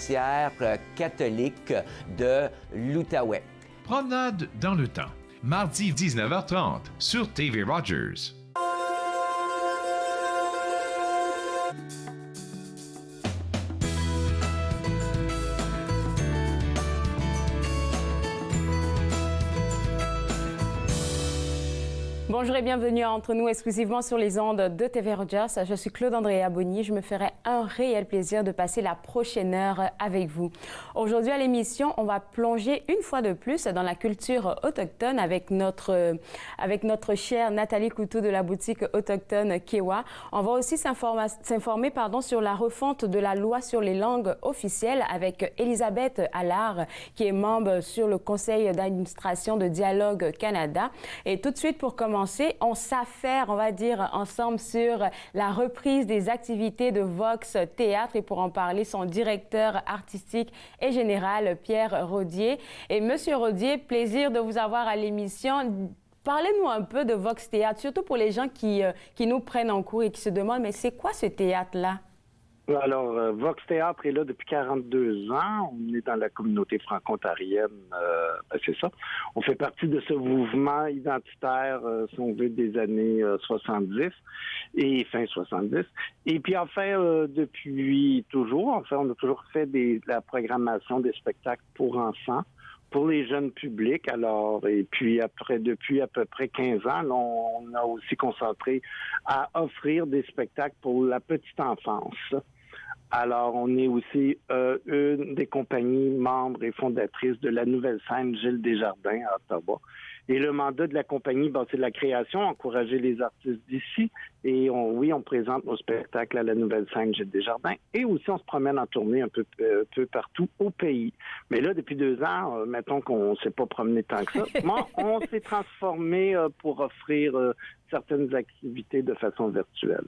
cimetière catholique de l'Outaouais. Promenade dans le temps, mardi 19h30 sur TV Rogers. Bonjour et bienvenue à Entre nous, exclusivement sur les ondes de TV Rogers. Je suis Claude-Andréa Bonny. Je me ferai un réel plaisir de passer la prochaine heure avec vous. Aujourd'hui à l'émission, on va plonger une fois de plus dans la culture autochtone avec notre chère Nathalie Couteau de la boutique autochtone Kewa. On va aussi s'informer sur la refonte de la loi sur les langues officielles avec Elisabeth Allard, qui est membre sur le conseil d'administration de Dialogue Canada. Et tout de suite, pour commencer, on s'affaire, on va dire, ensemble sur la reprise des activités de Vox Théâtre. Et pour en parler, son directeur artistique et général, Pierre Rodier. Et Monsieur Rodier, plaisir de vous avoir à l'émission. Parlez-nous un peu de Vox Théâtre, surtout pour les gens qui nous prennent en cours et qui se demandent, mais c'est quoi ce théâtre-là? Alors, Vox Théâtre est là depuis 42 ans. On est dans la communauté franco-ontarienne, c'est ça. On fait partie de ce mouvement identitaire, si on veut, des années 70 et fin 70. Et puis, enfin, depuis toujours, on a toujours fait la programmation des spectacles pour enfants, pour les jeunes publics. Alors, et puis depuis à peu près 15 ans, là, on a aussi concentré à offrir des spectacles pour la petite enfance. Alors, on est aussi une des compagnies membres et fondatrices de la nouvelle scène Gilles Desjardins à Ottawa. Et le mandat de la compagnie, c'est de la création, encourager les artistes d'ici. Et on présente nos spectacles à la nouvelle scène Gilles Desjardins. Et aussi, on se promène en tournée un peu partout au pays. Mais là, depuis 2 ans, mettons qu'on ne s'est pas promené tant que ça. On s'est transformé pour offrir certaines activités de façon virtuelle.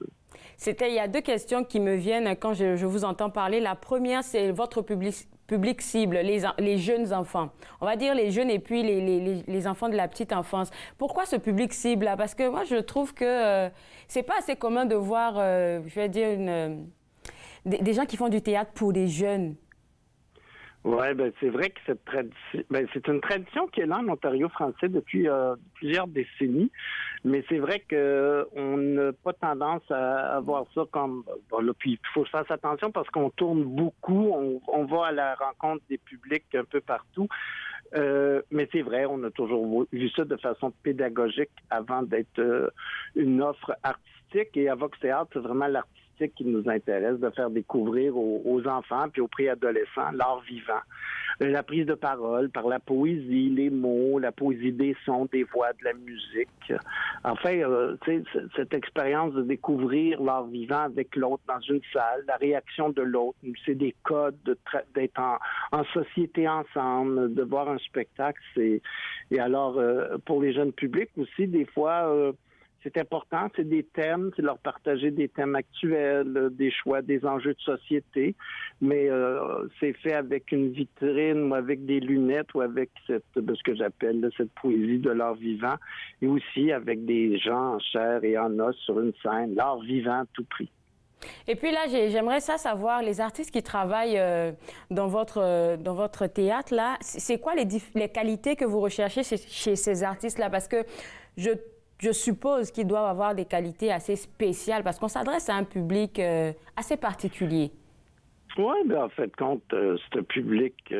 Il y a 2 questions qui me viennent quand je vous entends parler. La première, c'est votre public cible, les jeunes enfants. On va dire les jeunes et puis les enfants de la petite enfance. Pourquoi ce public cible-là? Parce que moi, je trouve que c'est pas assez commun de voir, des gens qui font du théâtre pour des jeunes. Oui, c'est vrai que cette tradition, c'est une tradition qui est là en Ontario français depuis plusieurs décennies, mais c'est vrai que on n'a pas tendance à voir ça comme puis il faut faire attention parce qu'on tourne beaucoup, on va à la rencontre des publics un peu partout. Mais c'est vrai, on a toujours vu ça de façon pédagogique avant d'être une offre artistique. Et à Vox Théâtre, c'est vraiment l'artistique qui nous intéresse, de faire découvrir aux enfants puis aux préadolescents l'art vivant. La prise de parole par la poésie, les mots, la poésie des sons, des voix, de la musique. Enfin, cette expérience de découvrir l'art vivant avec l'autre dans une salle, la réaction de l'autre, c'est des codes d'être en société ensemble, de voir un spectacle. Et alors, pour les jeunes publics aussi, des fois, c'est important, c'est des thèmes, c'est leur partager des thèmes actuels, des choix, des enjeux de société, mais c'est fait avec une vitrine ou avec des lunettes ou avec ce que j'appelle cette poésie de l'art vivant, et aussi avec des gens en chair et en os sur une scène, l'art vivant à tout prix. Et puis là, j'aimerais savoir, les artistes qui travaillent dans votre théâtre, là, c'est quoi les qualités que vous recherchez chez ces artistes-là? Parce que je suppose qu'ils doivent avoir des qualités assez spéciales parce qu'on s'adresse à un public assez particulier. Oui, en fait, compte, ce public,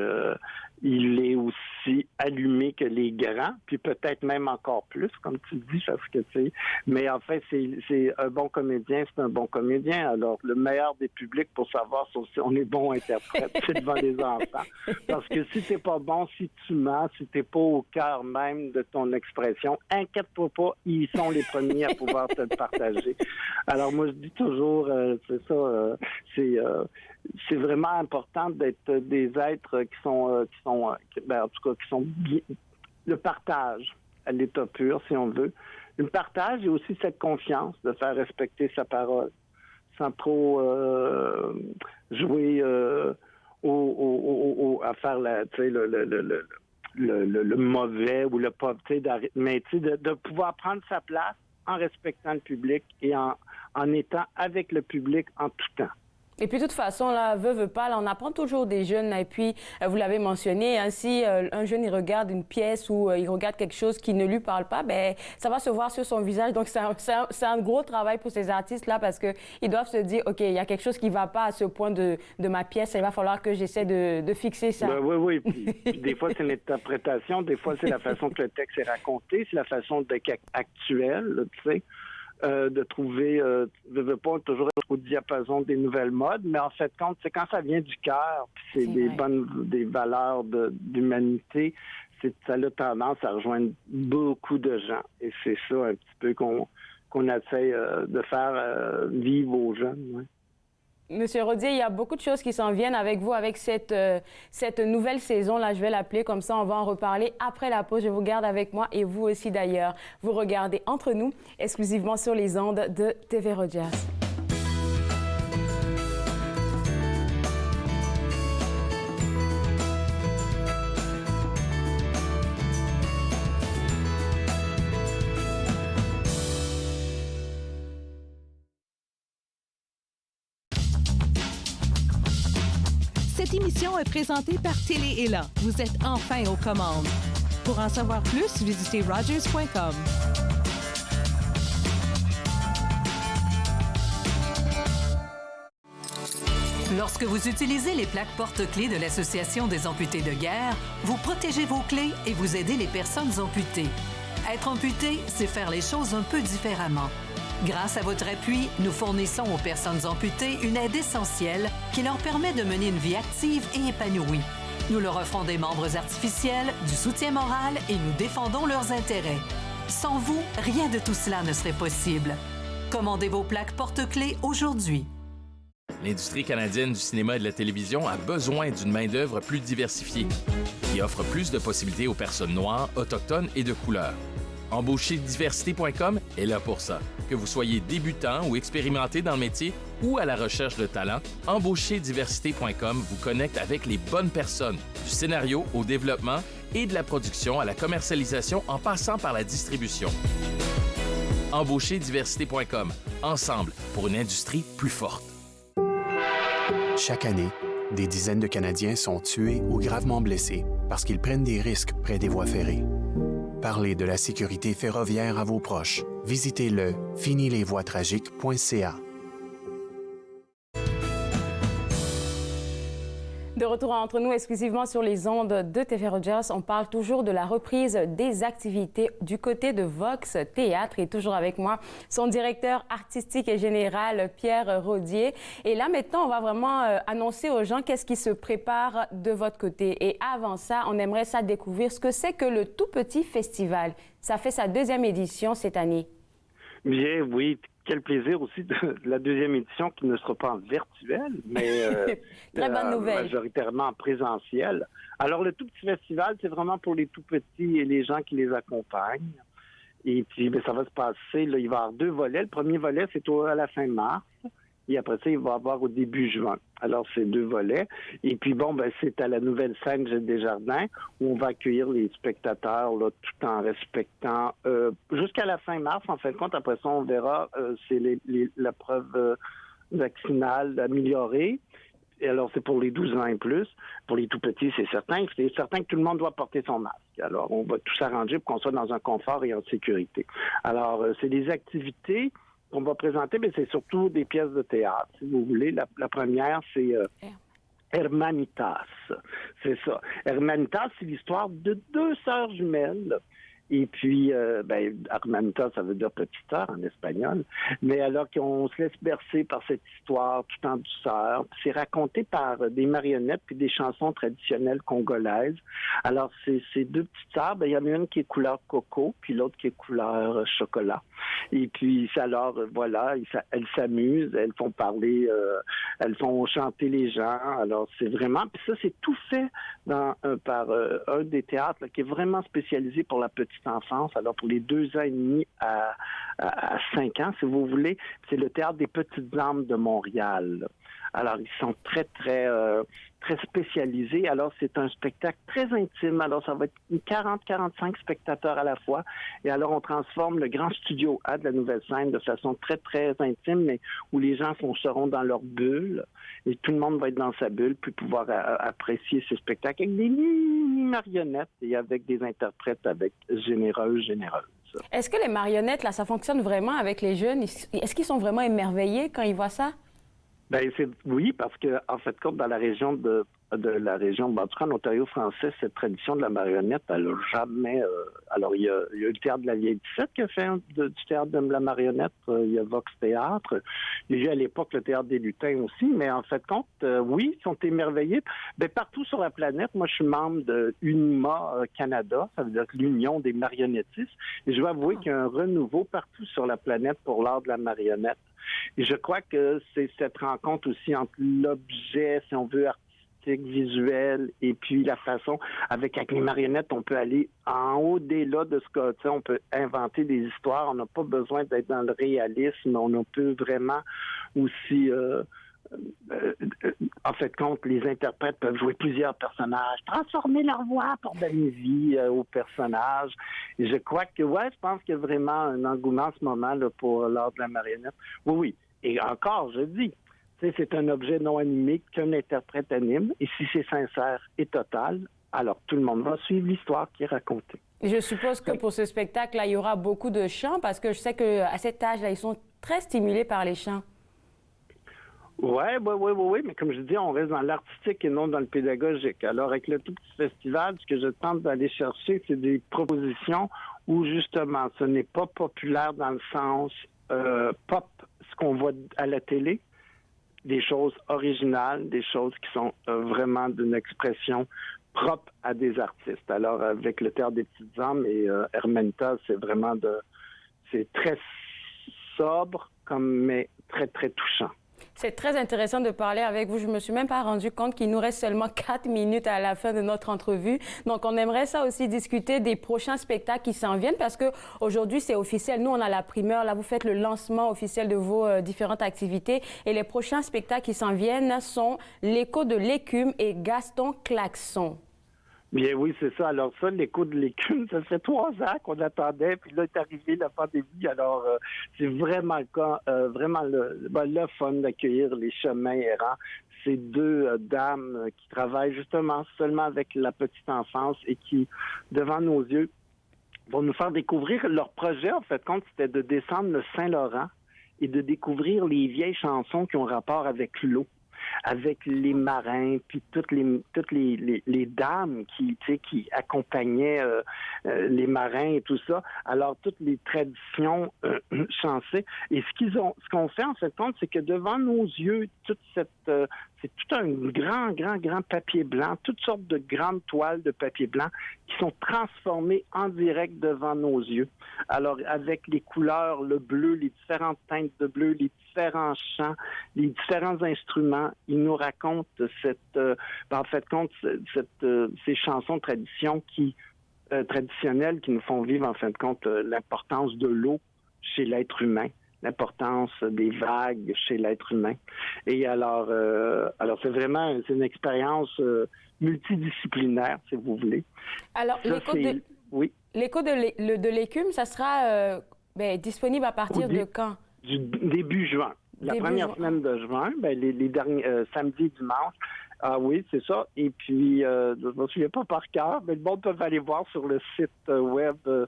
il est aussi allumé que les grands, puis peut-être même encore plus, comme tu dis, parce que tu sais. Mais en fait, c'est un bon comédien, c'est un bon comédien. Alors, le meilleur des publics pour savoir si on est bon interprète, c'est devant les enfants. Parce que si t'es pas bon, si tu mens, si t'es pas au cœur même de ton expression, inquiète-toi pas, ils sont les premiers à pouvoir te le partager. Alors, moi, je dis toujours, c'est ça, c'est vraiment important d'être des êtres qui sont le partage à l'état pur, si on veut. Le partage et aussi cette confiance de faire respecter sa parole sans trop jouer à faire le mauvais ou le pas, mais de pouvoir prendre sa place en respectant le public et en étant avec le public en tout temps. Et puis, de toute façon, là, veut pas, là, on apprend toujours des jeunes. Et puis, vous l'avez mentionné, hein, si un jeune, il regarde une pièce ou il regarde quelque chose qui ne lui parle pas, ben, ça va se voir sur son visage. Donc, c'est un gros travail pour ces artistes-là parce qu'ils doivent se dire, OK, il y a quelque chose qui ne va pas à ce point de ma pièce. Il va falloir que j'essaie de fixer ça. Ben, oui. Puis, des fois, c'est l'interprétation. Des fois, c'est la façon que le texte est raconté. C'est la façon d'être actuelle, là, tu sais. De trouver, veux pas toujours être au diapason des nouvelles modes, mais en fait, c'est quand ça vient du cœur, puis c'est des valeurs d'humanité, ça a tendance à rejoindre beaucoup de gens. Et c'est ça un petit peu qu'on essaie de faire vivre aux jeunes. Ouais. Monsieur Rodier, il y a beaucoup de choses qui s'en viennent avec vous, avec cette nouvelle saison. Là, je vais l'appeler comme ça. On va en reparler après la pause. Je vous garde avec moi et vous aussi d'ailleurs. Vous regardez Entre nous, exclusivement sur les ondes de TV Rogers. Cette émission est présentée par Télé Ella. Vous êtes enfin aux commandes. Pour en savoir plus, visitez Rogers.com. Lorsque vous utilisez les plaques porte-clés de l'Association des amputés de guerre, vous protégez vos clés et vous aidez les personnes amputées. Être amputé, c'est faire les choses un peu différemment. Grâce à votre appui, nous fournissons aux personnes amputées une aide essentielle qui leur permet de mener une vie active et épanouie. Nous leur offrons des membres artificiels, du soutien moral et nous défendons leurs intérêts. Sans vous, rien de tout cela ne serait possible. Commandez vos plaques porte-clés aujourd'hui. L'industrie canadienne du cinéma et de la télévision a besoin d'une main-d'œuvre plus diversifiée, qui offre plus de possibilités aux personnes noires, autochtones et de couleur. Embaucherdiversité.com est là pour ça. Que vous soyez débutant ou expérimenté dans le métier ou à la recherche de talent, Embaucherdiversité.com vous connecte avec les bonnes personnes, du scénario au développement et de la production à la commercialisation en passant par la distribution. Embaucherdiversité.com, ensemble pour une industrie plus forte. Chaque année, des dizaines de Canadiens sont tués ou gravement blessés parce qu'ils prennent des risques près des voies ferrées. Parlez de la sécurité ferroviaire à vos proches. Visitez le finilesvoiestragiques.ca. De retour entre nous exclusivement sur les ondes de TV Rogers, on parle toujours de la reprise des activités du côté de Vox Théâtre et toujours avec moi son directeur artistique et général Pierre Rodier. Et là maintenant, on va vraiment annoncer aux gens qu'est-ce qui se prépare de votre côté. Et avant ça, on aimerait ça découvrir ce que c'est que le Tout Petit Festival. Ça fait sa 2e édition cette année. Bien, oui. Quel plaisir aussi de la 2e édition qui ne sera pas en virtuel, mais très bonne nouvelle. Majoritairement en présentiel. Alors, le Tout Petit Festival, c'est vraiment pour les tout-petits et les gens qui les accompagnent. Et puis, ça va se passer, là, il va y avoir 2 volets. Le premier volet, c'est à la fin mars. Et après ça, il va y avoir au début juin. Alors, c'est 2 volets. Et puis, c'est à la nouvelle scène Desjardins où on va accueillir les spectateurs là, tout en respectant jusqu'à la fin mars. En fin de compte, après ça, on verra c'est la preuve vaccinale améliorée. Et alors, c'est pour les 12 ans et plus. Pour les tout-petits, c'est certain. C'est certain que tout le monde doit porter son masque. Alors, on va tout s'arranger pour qu'on soit dans un confort et en sécurité. Alors, c'est des activités qu'on va présenter, mais c'est surtout des pièces de théâtre. Si vous voulez, la première, c'est Hermanitas. C'est ça. Hermanitas, c'est l'histoire de 2 sœurs jumelles. Et puis, Hermanitas, ça veut dire petite sœur en espagnol. Mais alors qu'on se laisse bercer par cette histoire tout en douceur. C'est raconté par des marionnettes puis des chansons traditionnelles congolaises. Alors, ces 2 petites sœurs, il y en a une qui est couleur coco, puis l'autre qui est couleur chocolat. Et puis, alors, voilà, elles s'amusent, elles font parler, elles font chanter les gens. Alors, c'est vraiment... Puis ça, c'est tout fait par un des théâtres là, qui est vraiment spécialisé pour la petite enfance, alors pour les 2 ans et demi à 5 ans, si vous voulez. C'est le Théâtre des Petites Âmes de Montréal. Alors, ils sont très, très, très spécialisés. Alors, c'est un spectacle très intime. Alors, ça va être 40-45 spectateurs à la fois. Et alors, on transforme le grand studio A de la nouvelle scène de façon très, très intime, mais où les gens seront dans leur bulle. et tout le monde va être dans sa bulle puis pouvoir apprécier ce spectacle avec des marionnettes et avec des interprètes généreuses. Est-ce que les marionnettes, là, ça fonctionne vraiment avec les jeunes? Est-ce qu'ils sont vraiment émerveillés quand ils voient ça? Ben oui, parce que en fait, dans la région de la région, en tout cas en Ontario français, cette tradition de la marionnette, elle n'a jamais... alors, il y a le Théâtre de la Vieille 17 qui a fait du théâtre de la marionnette. Il y a Vox Théâtre. Il y a eu à l'époque le Théâtre des Lutins aussi. Mais en fait, oui, ils sont émerveillés. Ben, partout sur la planète, moi, je suis membre de UNIMA Canada, ça veut dire l'Union des marionnettistes. Et je dois avouer qu'il y a un renouveau partout sur la planète pour l'art de la marionnette. Et je crois que c'est cette rencontre aussi entre l'objet, si on veut, visuel, et puis la façon avec les marionnettes, on peut aller en au-delà de ce que, on peut inventer des histoires, on n'a pas besoin d'être dans le réalisme, on peut vraiment aussi en fait, les interprètes peuvent jouer plusieurs personnages, transformer leur voix pour donner vie aux personnages. Et je crois que, je pense qu'il y a vraiment un engouement en ce moment là, pour l'art de la marionnette. Oui. Et encore, je dis, c'est un objet non animé qu'un interprète anime. Et si c'est sincère et total, alors tout le monde va suivre l'histoire qui est racontée. Je suppose que pour ce spectacle-là, il y aura beaucoup de chants, parce que je sais qu'à cet âge-là, ils sont très stimulés par les chants. Oui, mais comme je dis, on reste dans l'artistique et non dans le pédagogique. Alors, avec le tout petit festival, ce que je tente d'aller chercher, c'est des propositions où, justement, ce n'est pas populaire dans le sens pop, ce qu'on voit à la télé, des choses originales, des choses qui sont vraiment d'une expression propre à des artistes. Alors, avec le Théâtre des Petites Âmes et Hermenta, c'est vraiment c'est très sobre, mais très, très touchant. C'est très intéressant de parler avec vous. Je ne me suis même pas rendu compte qu'il nous reste seulement 4 minutes à la fin de notre entrevue. Donc, on aimerait ça aussi discuter des prochains spectacles qui s'en viennent, parce qu'aujourd'hui, c'est officiel. Nous, on a la primeur. Là, vous faites le lancement officiel de vos différentes activités. Et les prochains spectacles qui s'en viennent sont L'Écho de l'écume et Gaston Klaxon. Bien oui, c'est ça. Alors ça, l'Écho de l'écume, ça fait 3 ans qu'on attendait, puis là est arrivée la pandémie. Alors c'est vraiment le cas, vraiment le fun d'accueillir les chemins errants. Ces 2 dames qui travaillent justement seulement avec la petite enfance et qui, devant nos yeux, vont nous faire découvrir leur projet. En fait, c'était de descendre le Saint-Laurent et de découvrir les vieilles chansons qui ont rapport avec l'eau, avec les marins, puis toutes les dames qui accompagnaient les marins et tout ça. Alors, toutes les traditions chancées. Et ce qu'on fait, en fait, c'est que devant nos yeux, c'est tout un grand papier blanc, toutes sortes de grandes toiles de papier blanc qui sont transformées en direct devant nos yeux. Alors, avec les couleurs, le bleu, les différentes teintes de bleu, les différents chants, les différents instruments, ils nous racontent ces chansons traditionnelles qui nous font vivre, en fin de compte, l'importance de l'eau chez l'être humain, l'importance des vagues chez l'être humain. Et alors c'est une expérience multidisciplinaire, si vous voulez. Alors, L'Écho de l'écume, ça sera disponible à partir de quand? Du début juin. La première semaine de juin, les derniers samedis et dimanches. Ah oui, c'est ça. Et puis, je ne me souviens pas par cœur, mais le monde peut aller voir sur le site web de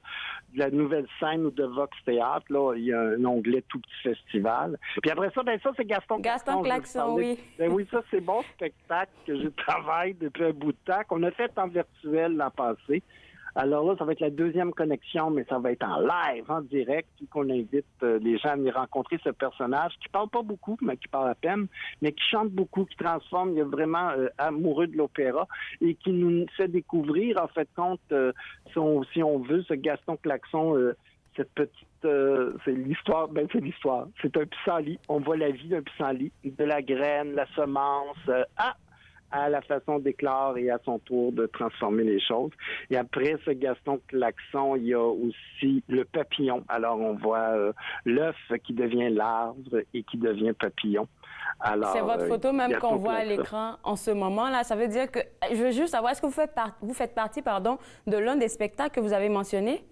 la Nouvelle Scène ou de Vox Théâtre. Là, il y a un onglet Tout Petit Festival. Puis après ça, ça, c'est Gaston Klaxon, oui. Oui, ça, c'est mon spectacle que je travaille depuis un bout de temps, qu'on a fait en virtuel l'an passé. Alors là, ça va être la 2e connexion, mais ça va être en live, en direct, puis qu'on invite les gens à venir rencontrer ce personnage qui parle pas beaucoup, mais qui parle à peine, mais qui chante beaucoup, qui transforme, il est vraiment amoureux de l'opéra et qui nous fait découvrir, en fait, si on veut, ce Gaston Klaxon, cette petite... c'est l'histoire, c'est l'histoire. C'est un pissenlit. On voit la vie d'un pissenlit, de la graine, la semence, à la façon d'éclore et à son tour de transformer les choses. Et après ce Gaston Klaxon, il y a aussi le papillon. Alors, on voit l'œuf qui devient l'arbre et qui devient papillon. C'est votre photo même qu'on voit à l'écran en ce moment-là. Ça veut dire que... Je veux juste savoir, est-ce que vous faites partie de l'un des spectacles que vous avez mentionné?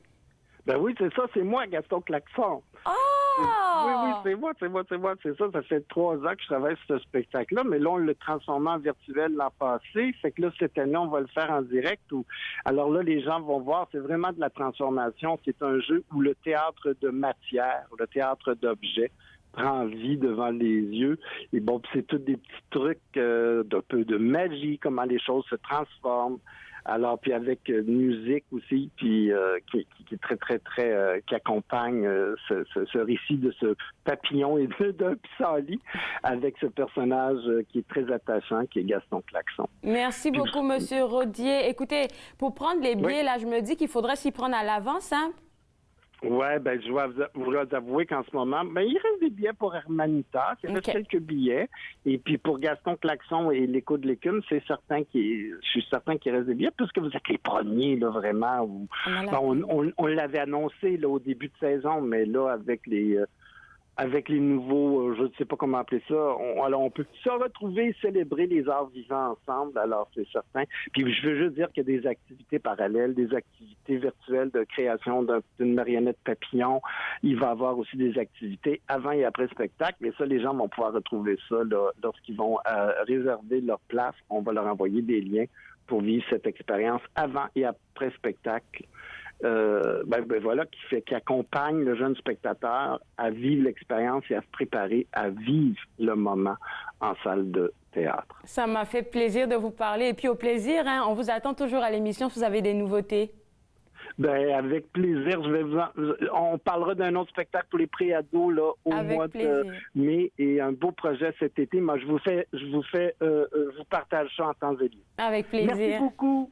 Ben oui, c'est ça, c'est moi, Gaston Klaxon. Ah! c'est moi. C'est ça. Ça fait 3 ans que je travaille sur ce spectacle-là, mais là, on l'a transformé en virtuel l'an passé. Fait que là, cette année, on va le faire en direct. Alors là, les gens vont voir, c'est vraiment de la transformation. C'est un jeu où le théâtre de matière, le théâtre d'objets, prend vie devant les yeux. Et bon, c'est tous des petits trucs d'un peu de magie, comment les choses se transforment. Alors, puis avec musique aussi, puis qui est très, très, très... qui accompagne ce récit de ce papillon et d'un pissenlit avec ce personnage qui est très attachant, qui est Gaston Klaxon. Merci beaucoup, Monsieur Rodier. Écoutez, pour prendre les billets, là, je me dis qu'il faudrait s'y prendre à l'avance, hein? Oui, ben je dois vous avouer qu'en ce moment, il reste des billets pour Hermanita, il reste quelques billets. Et puis pour Gaston Klaxon et l'Écho de l'écume, je suis certain qu'il reste des billets, puisque vous êtes les premiers, là, vraiment. On l'avait annoncé là, au début de saison, mais là, avec les nouveaux, je ne sais pas comment appeler ça, on peut se retrouver et célébrer les arts vivants ensemble, alors c'est certain. Puis je veux juste dire qu'il y a des activités parallèles, des activités virtuelles de création d'une marionnette papillon. Il va y avoir aussi des activités avant et après spectacle, mais ça, les gens vont pouvoir retrouver ça là, lorsqu'ils vont réserver leur place. On va leur envoyer des liens pour vivre cette expérience avant et après spectacle. Voilà, qui accompagne le jeune spectateur à vivre l'expérience et à se préparer à vivre le moment en salle de théâtre. Ça m'a fait plaisir de vous parler. Et puis au plaisir, hein, on vous attend toujours à l'émission si vous avez des nouveautés. Avec plaisir. On parlera d'un autre spectacle pour les pré-ados là, au mois de mai et un beau projet cet été. Moi, je vous partage ça en temps et lieu. Avec plaisir. Merci beaucoup.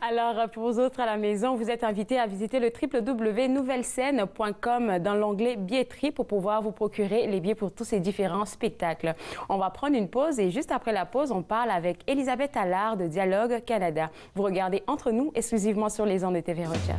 Alors, pour vous autres à la maison, vous êtes invités à visiter le www.nouvellescènes.com dans l'onglet billetterie pour pouvoir vous procurer les billets pour tous ces différents spectacles. On va prendre une pause et juste après la pause, on parle avec Elisabeth Allard de Dialogue Canada. Vous regardez Entre nous exclusivement sur les ondes de TV Rogers.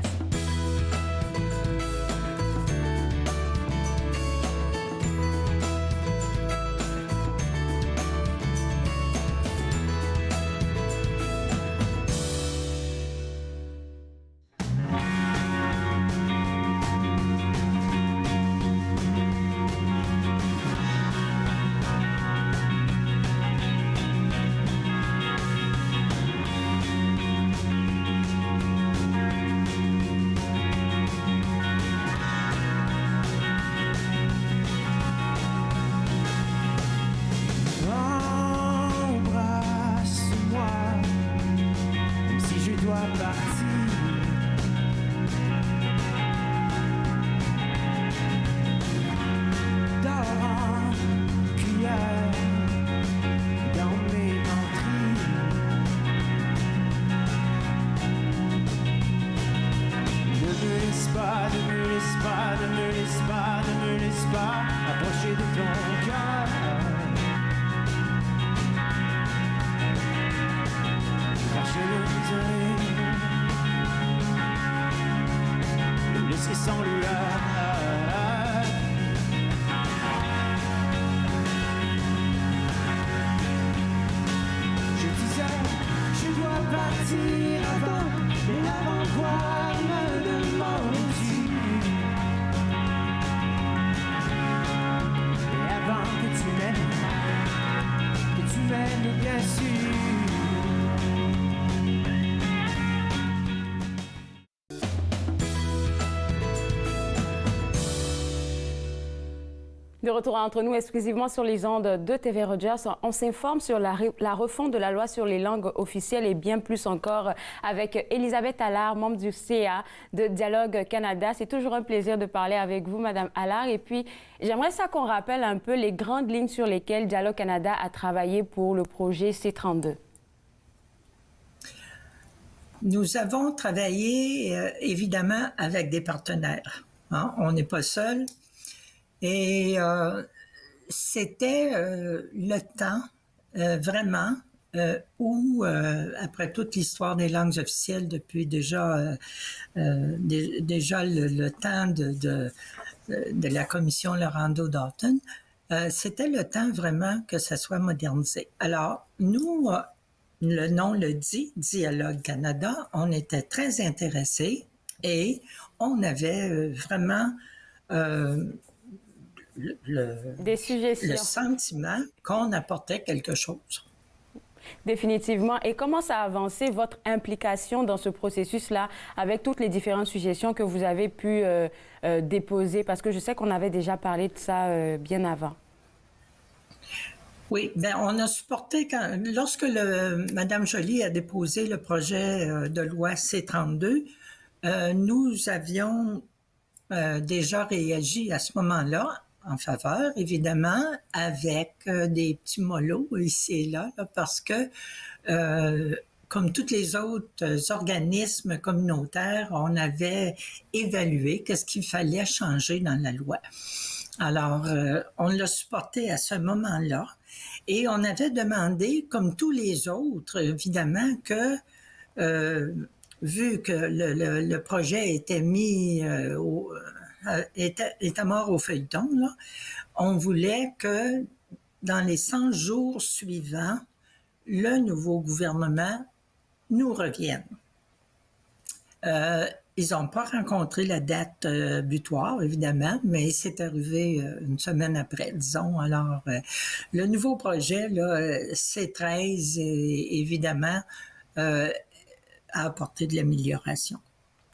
De retour Entre nous exclusivement sur les ondes de TV Rogers, on s'informe sur la refonte de la loi sur les langues officielles et bien plus encore avec Elisabeth Allard, membre du CA de Dialogue Canada. C'est toujours un plaisir de parler avec vous, Madame Allard. Et puis, j'aimerais ça qu'on rappelle un peu les grandes lignes sur lesquelles Dialogue Canada a travaillé pour le projet C32. Nous avons travaillé évidemment avec des partenaires. Hein? On n'est pas seul. Et c'était le temps vraiment où, après toute l'histoire des langues officielles, depuis déjà le temps de la commission Lorando-Dalton, c'était le temps vraiment que ça soit modernisé. Alors, nous, le nom le dit, Dialogue Canada, on était très intéressés et on avait vraiment des suggestions. Le sentiment qu'on apportait quelque chose. Définitivement. Et comment ça a avancé votre implication dans ce processus-là avec toutes les différentes suggestions que vous avez pu déposer? Parce que je sais qu'on avait déjà parlé de ça bien avant. Oui, bien, on a supporté lorsque Mme Joly a déposé le projet de loi C-32, nous avions déjà réagi à ce moment-là en faveur, évidemment, avec des petits molos ici et là parce que, comme tous les autres organismes communautaires, on avait évalué qu'est-ce qu'il fallait changer dans la loi. Alors, on l'a supporté à ce moment-là et on avait demandé, comme tous les autres, évidemment, que vu que le projet était mis était mort au feuilleton, là, on voulait que dans les 100 jours suivants, le nouveau gouvernement nous revienne. Ils n'ont pas rencontré la date butoir, évidemment, mais c'est arrivé une semaine après, disons. Alors, le nouveau projet, là, C-13, évidemment, a apporté de l'amélioration.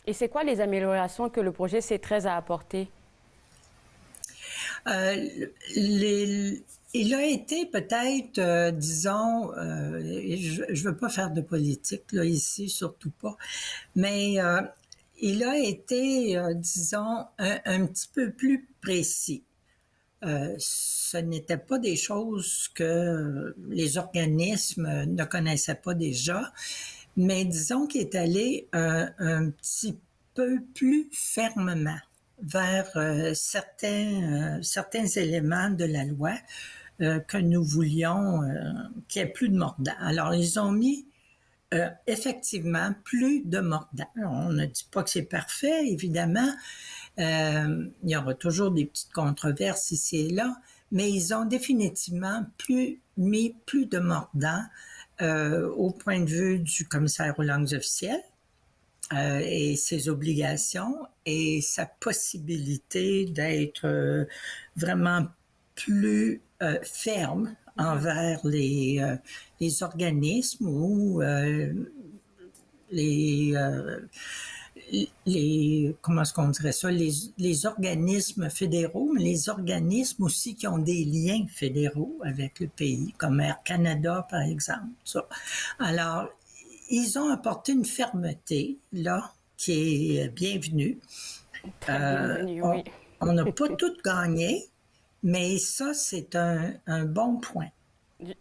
Et c'est quoi les améliorations que le projet C-13 a apportées? Il a été peut-être, disons, je ne veux pas faire de politique là, ici, surtout pas, mais il a été, disons, un petit peu plus précis. Ce n'était pas des choses que les organismes ne connaissaient pas déjà, mais disons qu'il est allé un petit peu plus fermement vers certains éléments de la loi que nous voulions qu'il n'y ait plus de mordant. Alors, ils ont mis effectivement plus de mordant. On ne dit pas que c'est parfait, évidemment. Il y aura toujours des petites controverses ici et là, mais ils ont définitivement mis plus de mordant au point de vue du commissaire aux langues officielles et ses obligations et sa possibilité d'être vraiment plus ferme envers les organismes ou comment est-ce qu'on dirait ça, les organismes fédéraux, mais les organismes aussi qui ont des liens fédéraux avec le pays, comme Air Canada, par exemple. Ça. Alors, ils ont apporté une fermeté, là, qui est bienvenue. Bienvenue, oui. On n'a pas tout gagné, mais ça, c'est un bon point.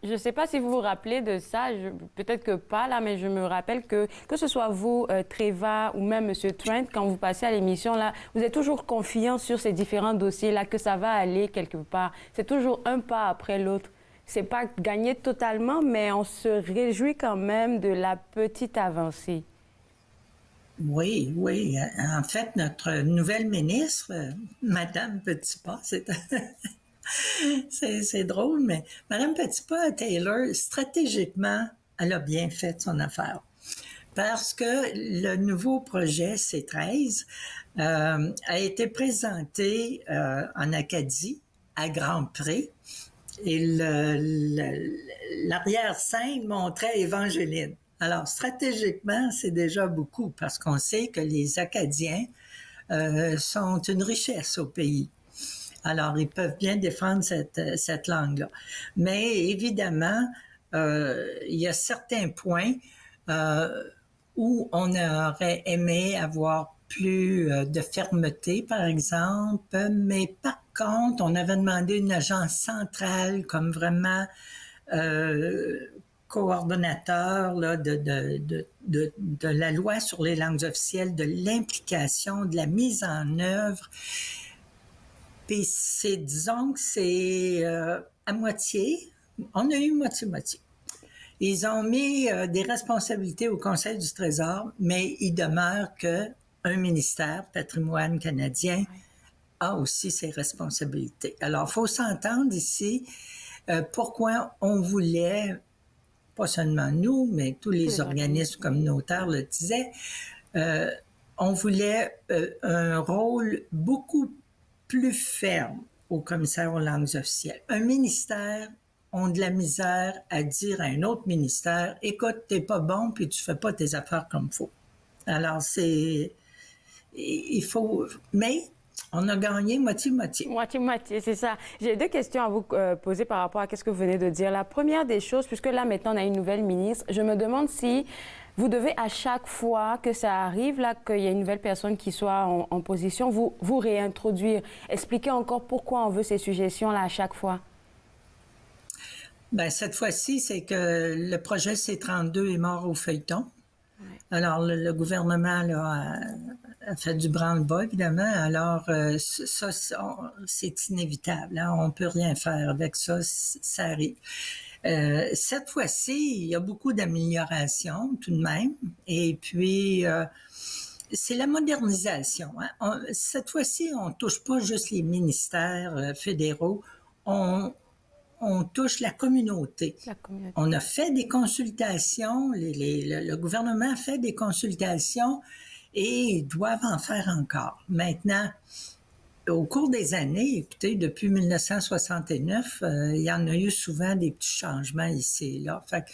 Je ne sais pas si vous vous rappelez de ça, peut-être que pas là, mais je me rappelle que ce soit vous, Treva, ou même M. Trent, quand vous passez à l'émission, là, vous êtes toujours confiant sur ces différents dossiers-là, que ça va aller quelque part. C'est toujours un pas après l'autre. C'est pas gagné totalement, mais on se réjouit quand même de la petite avancée. Oui, oui. En fait, notre nouvelle ministre, Madame Petitpas, c'est drôle, mais Mme Petitpas-Taylor, stratégiquement, elle a bien fait son affaire. Parce que le nouveau projet C-13 a été présenté en Acadie, à Grand-Pré, et l'arrière-scène montrait Évangeline. Alors, stratégiquement, c'est déjà beaucoup, parce qu'on sait que les Acadiens sont une richesse au pays. Alors, ils peuvent bien défendre cette langue-là. Mais évidemment, il y a certains points où on aurait aimé avoir plus de fermeté, par exemple. Mais par contre, on avait demandé une agence centrale comme vraiment coordonnateur là, de la loi sur les langues officielles, de l'implication, de la mise en œuvre. Puis disons que c'est à moitié, on a eu moitié-moitié. Ils ont mis des responsabilités au Conseil du Trésor, mais il demeure qu'un ministère, Patrimoine canadien, a aussi ses responsabilités. Alors, il faut s'entendre ici pourquoi on voulait, pas seulement nous, mais tous les organismes communautaires le disaient, on voulait un rôle beaucoup plus ferme au commissaire aux langues officielles. Un ministère a de la misère à dire à un autre ministère, écoute, t'es pas bon puis tu fais pas tes affaires comme il faut. Alors, il faut, mais on a gagné moitié-moitié. Moitié-moitié, c'est ça. J'ai 2 questions à vous poser par rapport à ce que vous venez de dire. La première des choses, puisque là, maintenant, on a une nouvelle ministre, je me demande si vous devez, à chaque fois que ça arrive, là, qu'il y a une nouvelle personne qui soit en position, vous réintroduire. Expliquez encore pourquoi on veut ces suggestions-là à chaque fois. Bien, cette fois-ci, c'est que le projet C-32 est mort au feuilleton. Ouais. Alors, le gouvernement là, a fait du branle-bas, évidemment. Alors, ça, c'est inévitable. Hein? On ne peut rien faire avec ça, ça arrive. Cette fois-ci, il y a beaucoup d'améliorations tout de même. Et puis, c'est la modernisation. Hein? Cette fois-ci, on ne touche pas juste les ministères fédéraux. On touche la communauté. On a fait des consultations, le gouvernement a fait des consultations et ils doivent en faire encore. Maintenant, au cours des années, écoutez, depuis 1969, il y en a eu souvent des petits changements ici et là. Fait que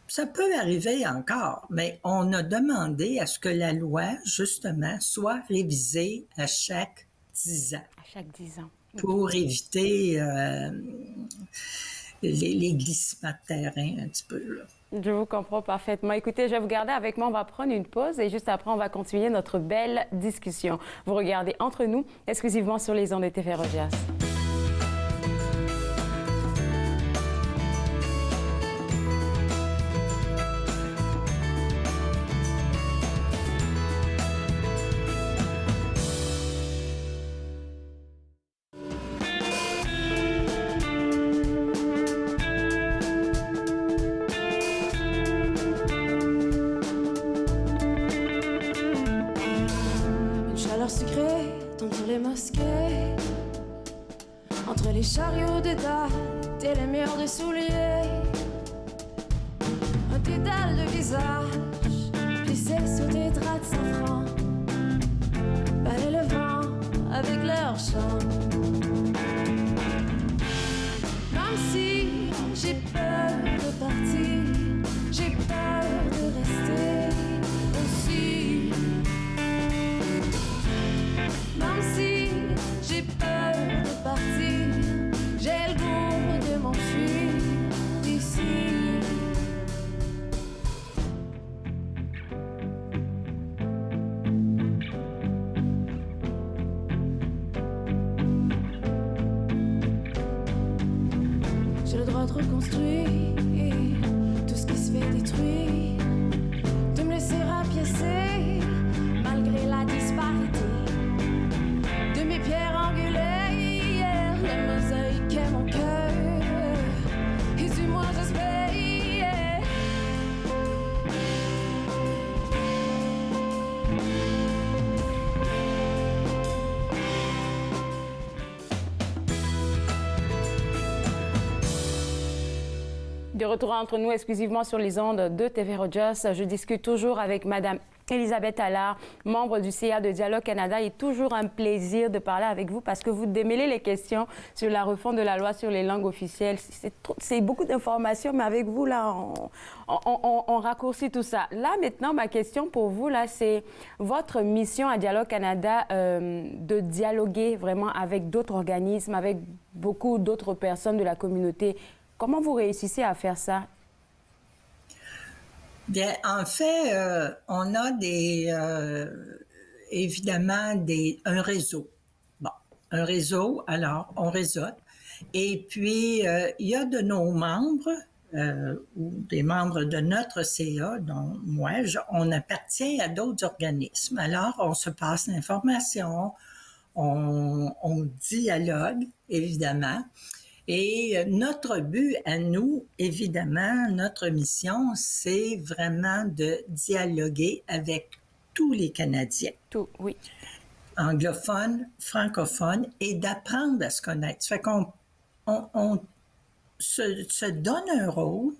ça peut arriver encore, mais on a demandé à ce que la loi, justement, soit révisée à chaque 10 ans. À chaque 10 ans. Pour éviter les glissements de terrain un petit peu. Là. Je vous comprends parfaitement. Écoutez, je vais vous garder avec moi. On va prendre une pause et juste après, on va continuer notre belle discussion. Vous regardez Entre nous, exclusivement sur les ondes de TV Rogers. Entre les chariots de date et les murs de souliers, un dédale de visage plissé sous des draps de safran, balaient le vent avec leur chant. Même si j'ai peur de partir, j'ai peur de rester aussi. Même si j'ai peur de partir, j'ai le goût de m'enfuir d'ici. J'ai le droit de reconstruire tout ce qui se fait détruire, de me laisser rapiécer malgré la disparité de mes pierres angulaires, la mosaïque est mon cœur, et du moins j'espère. De retour entre nous exclusivement sur les ondes de TV Rogers, je discute toujours avec Madame Elisabeth Allard, membre du CA de Dialogue Canada. Il est toujours un plaisir de parler avec vous parce que vous démêlez les questions sur la refonte de la loi sur les langues officielles. C'est beaucoup d'informations, mais avec vous, là, on raccourcit tout ça. Là, maintenant, ma question pour vous, là, c'est votre mission à Dialogue Canada de dialoguer vraiment avec d'autres organismes, avec beaucoup d'autres personnes de la communauté. Comment vous réussissez à faire ça? Bien, en fait, on a évidemment un réseau. Bon, un réseau, alors on réseaute. Et puis, il y a de nos membres, ou des membres de notre CA, dont moi, on appartient à d'autres organismes. Alors, on se passe l'information, on dialogue, évidemment. Et notre but à nous, évidemment, notre mission, c'est vraiment de dialoguer avec tous les Canadiens. Tout, oui. Anglophones, francophones, et d'apprendre à se connaître. Ça fait qu'on se donne un rôle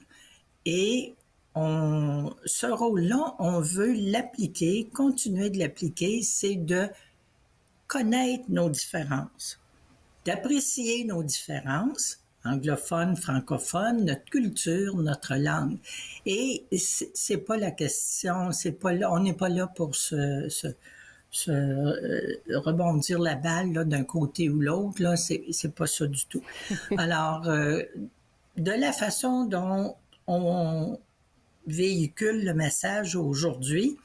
et ce rôle-là, on veut l'appliquer, continuer de l'appliquer, c'est de connaître nos différences. d'apprécier nos différences, anglophones, francophones, notre culture, notre langue. Et c'est pas la question, c'est pas là, on n'est pas là pour rebondir la balle là, d'un côté ou l'autre, là, c'est pas ça du tout. Alors, de la façon dont on véhicule le message aujourd'hui,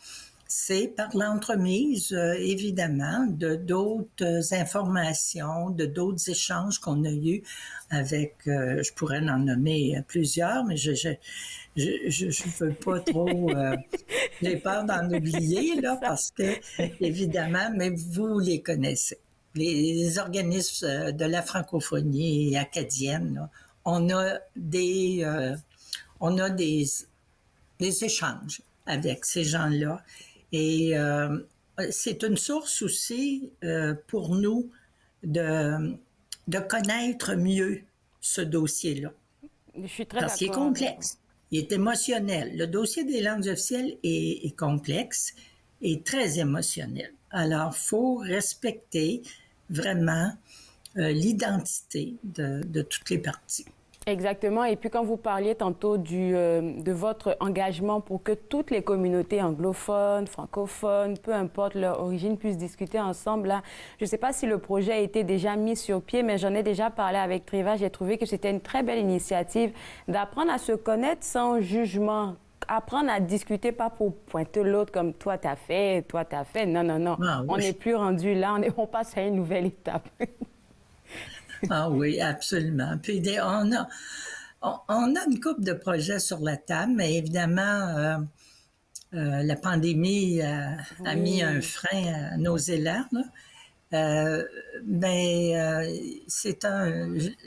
c'est par l'entremise, évidemment, de d'autres informations, de d'autres échanges qu'on a eus avec, je pourrais en nommer plusieurs, mais je veux pas trop, j'ai peur d'en oublier, là, parce que, évidemment, mais vous les connaissez. Les organismes de la francophonie acadienne, là, on a des échanges avec ces gens-là. Et c'est une source aussi pour nous de connaître mieux ce dossier-là. Je suis très Parce qu'il est complexe, il est émotionnel. Le dossier des langues officielles est complexe et très émotionnel. Alors, il faut respecter vraiment l'identité de toutes les parties. Exactement. Et puis, quand vous parliez tantôt de votre engagement pour que toutes les communautés anglophones, francophones, peu importe leur origine, puissent discuter ensemble, là, je ne sais pas si le projet a été déjà mis sur pied, mais j'en ai déjà parlé avec Treva. J'ai trouvé que c'était une très belle initiative d'apprendre à se connaître sans jugement. Apprendre à discuter, pas pour pointer l'autre comme toi t'as fait. Non, non, non. Ah, oui. On n'est plus rendu là, on passe à une nouvelle étape. Ah oui, absolument. Puis on a une couple de projets sur la table, mais évidemment, la pandémie a mis un frein à nos élans. Mais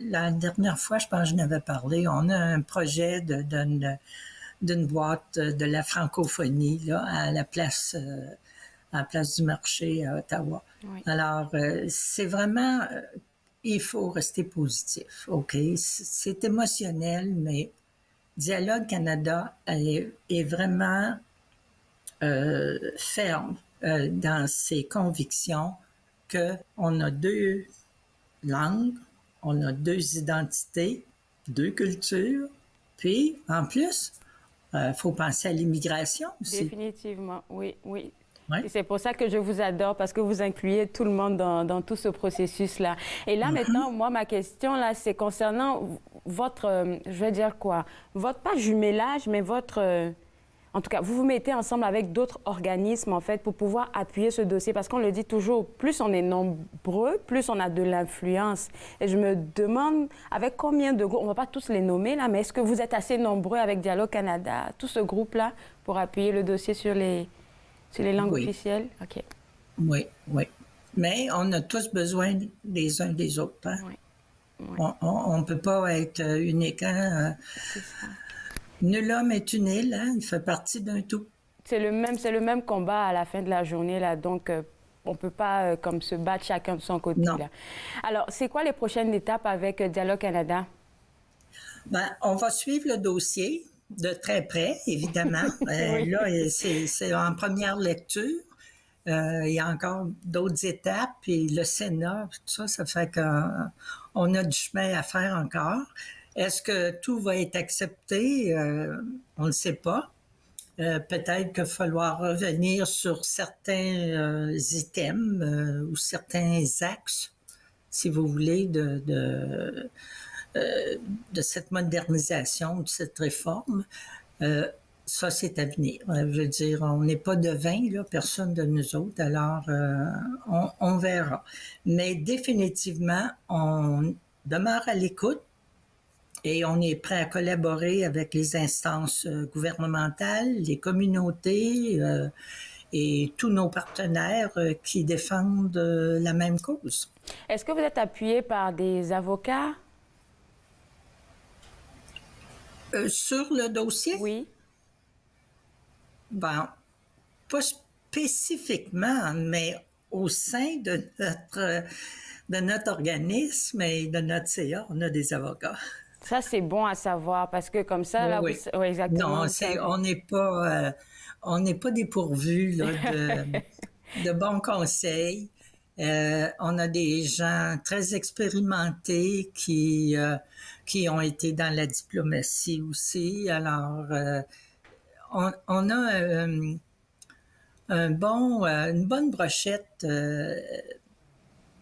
la dernière fois, je pense que je n'avais parlé, on a un projet d'une boîte de la francophonie là, à la place du marché à Ottawa. Oui. Alors, c'est vraiment... il faut rester positif, OK? C'est émotionnel, mais Dialogue Canada est vraiment ferme dans ses convictions qu'on a deux langues, on a deux identités, deux cultures, puis en plus, il faut penser à l'immigration aussi. Définitivement, oui, oui. Ouais. Et c'est pour ça que je vous adore, parce que vous incluez tout le monde dans tout ce processus-là. Et là, maintenant, moi, ma question, là, c'est concernant votre, je vais dire quoi, votre, pas jumelage, mais votre... en tout cas, vous vous mettez ensemble avec d'autres organismes, en fait, pour pouvoir appuyer ce dossier. Parce qu'on le dit toujours, plus on est nombreux, plus on a de l'influence. Et je me demande, avec combien de groupes, on ne va pas tous les nommer, là, mais est-ce que vous êtes assez nombreux avec Dialogue Canada, tout ce groupe-là, pour appuyer le dossier sur les langues officielles? OK. Oui, oui. Mais on a tous besoin des uns des autres. Hein? Oui. Oui. On ne peut pas être unique. Hein? C'est ça. Nul homme est une île, hein? Il fait partie d'un tout. C'est le même combat à la fin de la journée, là. Donc, on ne peut pas comme se battre chacun de son côté. Là. Alors, c'est quoi les prochaines étapes avec Dialogue Canada? Ben, on va suivre le dossier de très près, évidemment. Oui. Là, c'est en première lecture. Il y a encore d'autres étapes. Et le Sénat, tout ça, ça fait qu'on a du chemin à faire encore. Est-ce que tout va être accepté? On ne sait pas. Peut-être qu'il va falloir revenir sur certains items ou certains axes, si vous voulez, de cette modernisation, de cette réforme. Ça, c'est à venir. Je veux dire, on n'est pas devin, là, personne de nous autres, alors on verra. Mais définitivement, on demeure à l'écoute et on est prêt à collaborer avec les instances gouvernementales, les communautés et tous nos partenaires qui défendent la même cause. Est-ce que vous êtes appuyé par des avocats? Sur le dossier? Oui. Ben, pas spécifiquement, mais au sein de notre organisme et de notre CA, on a des avocats. Ça, c'est bon à savoir, parce que comme ça, là, oui. Oui, exactement. Non, on n'est pas dépourvu là, de bons conseils. On a des gens très expérimentés qui ont été dans la diplomatie aussi. Alors, on a une bonne brochette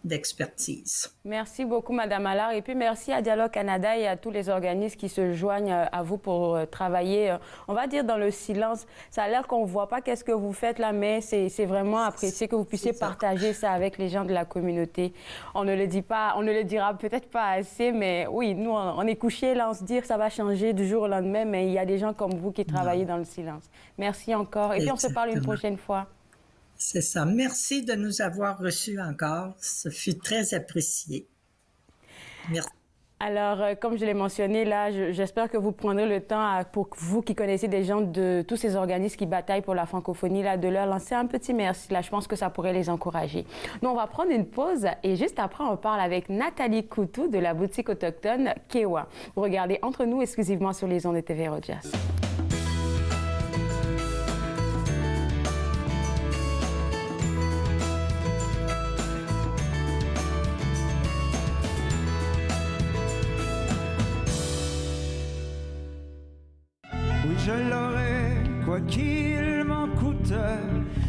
d'expertise. Merci beaucoup, Madame Allard. Et puis, merci à Dialogue Canada et à tous les organismes qui se joignent à vous pour travailler, on va dire, dans le silence. Ça a l'air qu'on ne voit pas qu'est-ce que vous faites là, mais c'est vraiment apprécié que vous puissiez partager ça avec les gens de la communauté. On ne le dit pas, on ne le dira peut-être pas assez, mais oui, nous, on est couchés là, on se dit que ça va changer du jour au lendemain, mais il y a des gens comme vous qui travaillent dans le silence. Merci encore. Et puis, on se parle une prochaine fois. C'est ça. Merci de nous avoir reçus encore. Ça fut très apprécié. Merci. Alors, comme je l'ai mentionné, là, j'espère que vous prendrez le temps, pour vous qui connaissez des gens de tous ces organismes qui bataillent pour la francophonie, là, de leur lancer un petit merci. Là, je pense que ça pourrait les encourager. Nous, on va prendre une pause et juste après, on parle avec Nathalie Coutou de la boutique autochtone Kewa. Vous regardez Entre nous exclusivement sur les ondes de TV Rogers. Je l'aurai, quoi qu'il m'en coûte.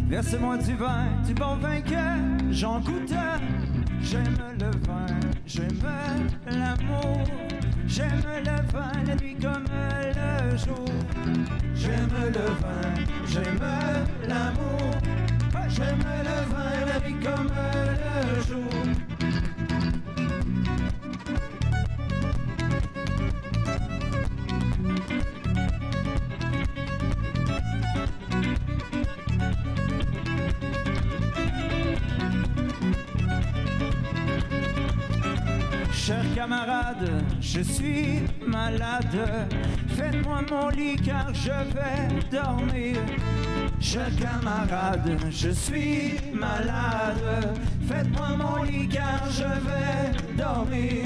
Verse-moi du vin, du bon vin que j'en goûte. J'aime le vin, j'aime l'amour. J'aime le vin, la nuit comme le jour. J'aime le vin, j'aime l'amour. J'aime le vin, la nuit comme le jour. Chers camarades, je suis malade. Faites-moi mon lit car je vais dormir. Chers camarades, je suis malade. Faites-moi mon lit car je vais dormir.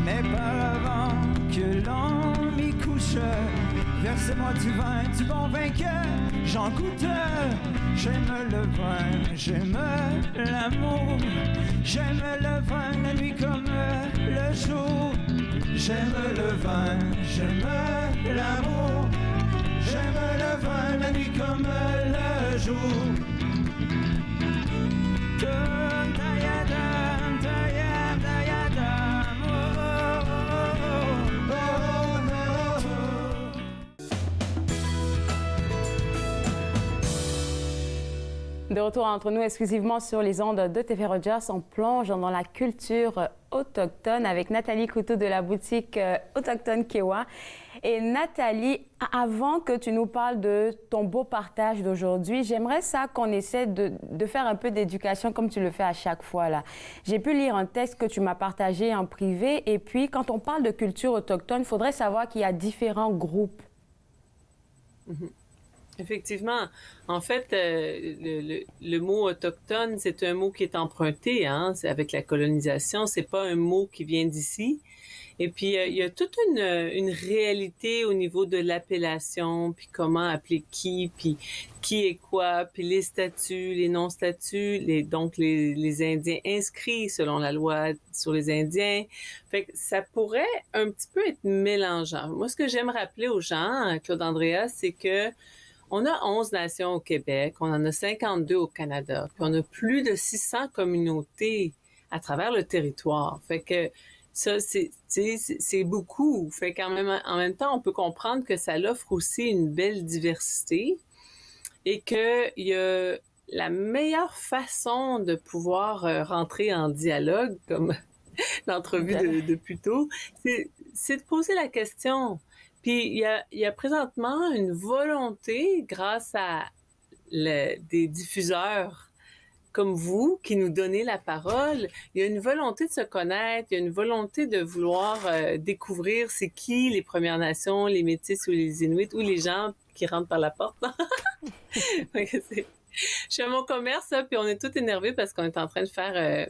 Mais pas avant que l'on m'y couche. Versez-moi du vin, du bon vin que j'en goûte. J'aime le vin, j'aime l'amour. J'aime le vin, la nuit comme le jour. J'aime le vin, j'aime l'amour. J'aime le vin, la nuit comme le jour. De retour entre nous exclusivement sur les ondes de TV Rogers, on plonge dans la culture autochtone avec Nathalie Coutu de la boutique autochtone Kewa. Et Nathalie, avant que tu nous parles de ton beau partage d'aujourd'hui, j'aimerais ça qu'on essaie de faire un peu d'éducation comme tu le fais à chaque fois là. J'ai pu lire un texte que tu m'as partagé en privé et puis quand on parle de culture autochtone, il faudrait savoir qu'il y a différents groupes. Mm-hmm. Effectivement. En fait, le mot autochtone, c'est un mot qui est emprunté, hein, c'est avec la colonisation. C'est pas un mot qui vient d'ici. Et puis, il y a toute une réalité au niveau de l'appellation, puis comment appeler puis qui est quoi, puis les statuts, les non-statuts, donc les Indiens inscrits selon la loi sur les Indiens. Fait que ça pourrait un petit peu être mélangeant. Moi, ce que j'aime rappeler aux gens, Claude Andrea, c'est que on a 11 nations au Québec, on en a 52 au Canada, puis on a plus de 600 communautés à travers le territoire. Fait que ça, c'est beaucoup. Fait qu'en même temps, on peut comprendre que ça offre aussi une belle diversité et qu'il y a la meilleure façon de pouvoir rentrer en dialogue, comme l'entrevue de plus tôt, c'est de poser la question. Puis, il y a présentement une volonté, grâce à des diffuseurs comme vous, qui nous donnez la parole, il y a une volonté de se connaître, il y a une volonté de vouloir découvrir c'est qui les Premières Nations, les Métis ou les Inuits, ou les gens qui rentrent par la porte. Je suis à mon commerce, puis on est tous énervés parce qu'on est en train de faire...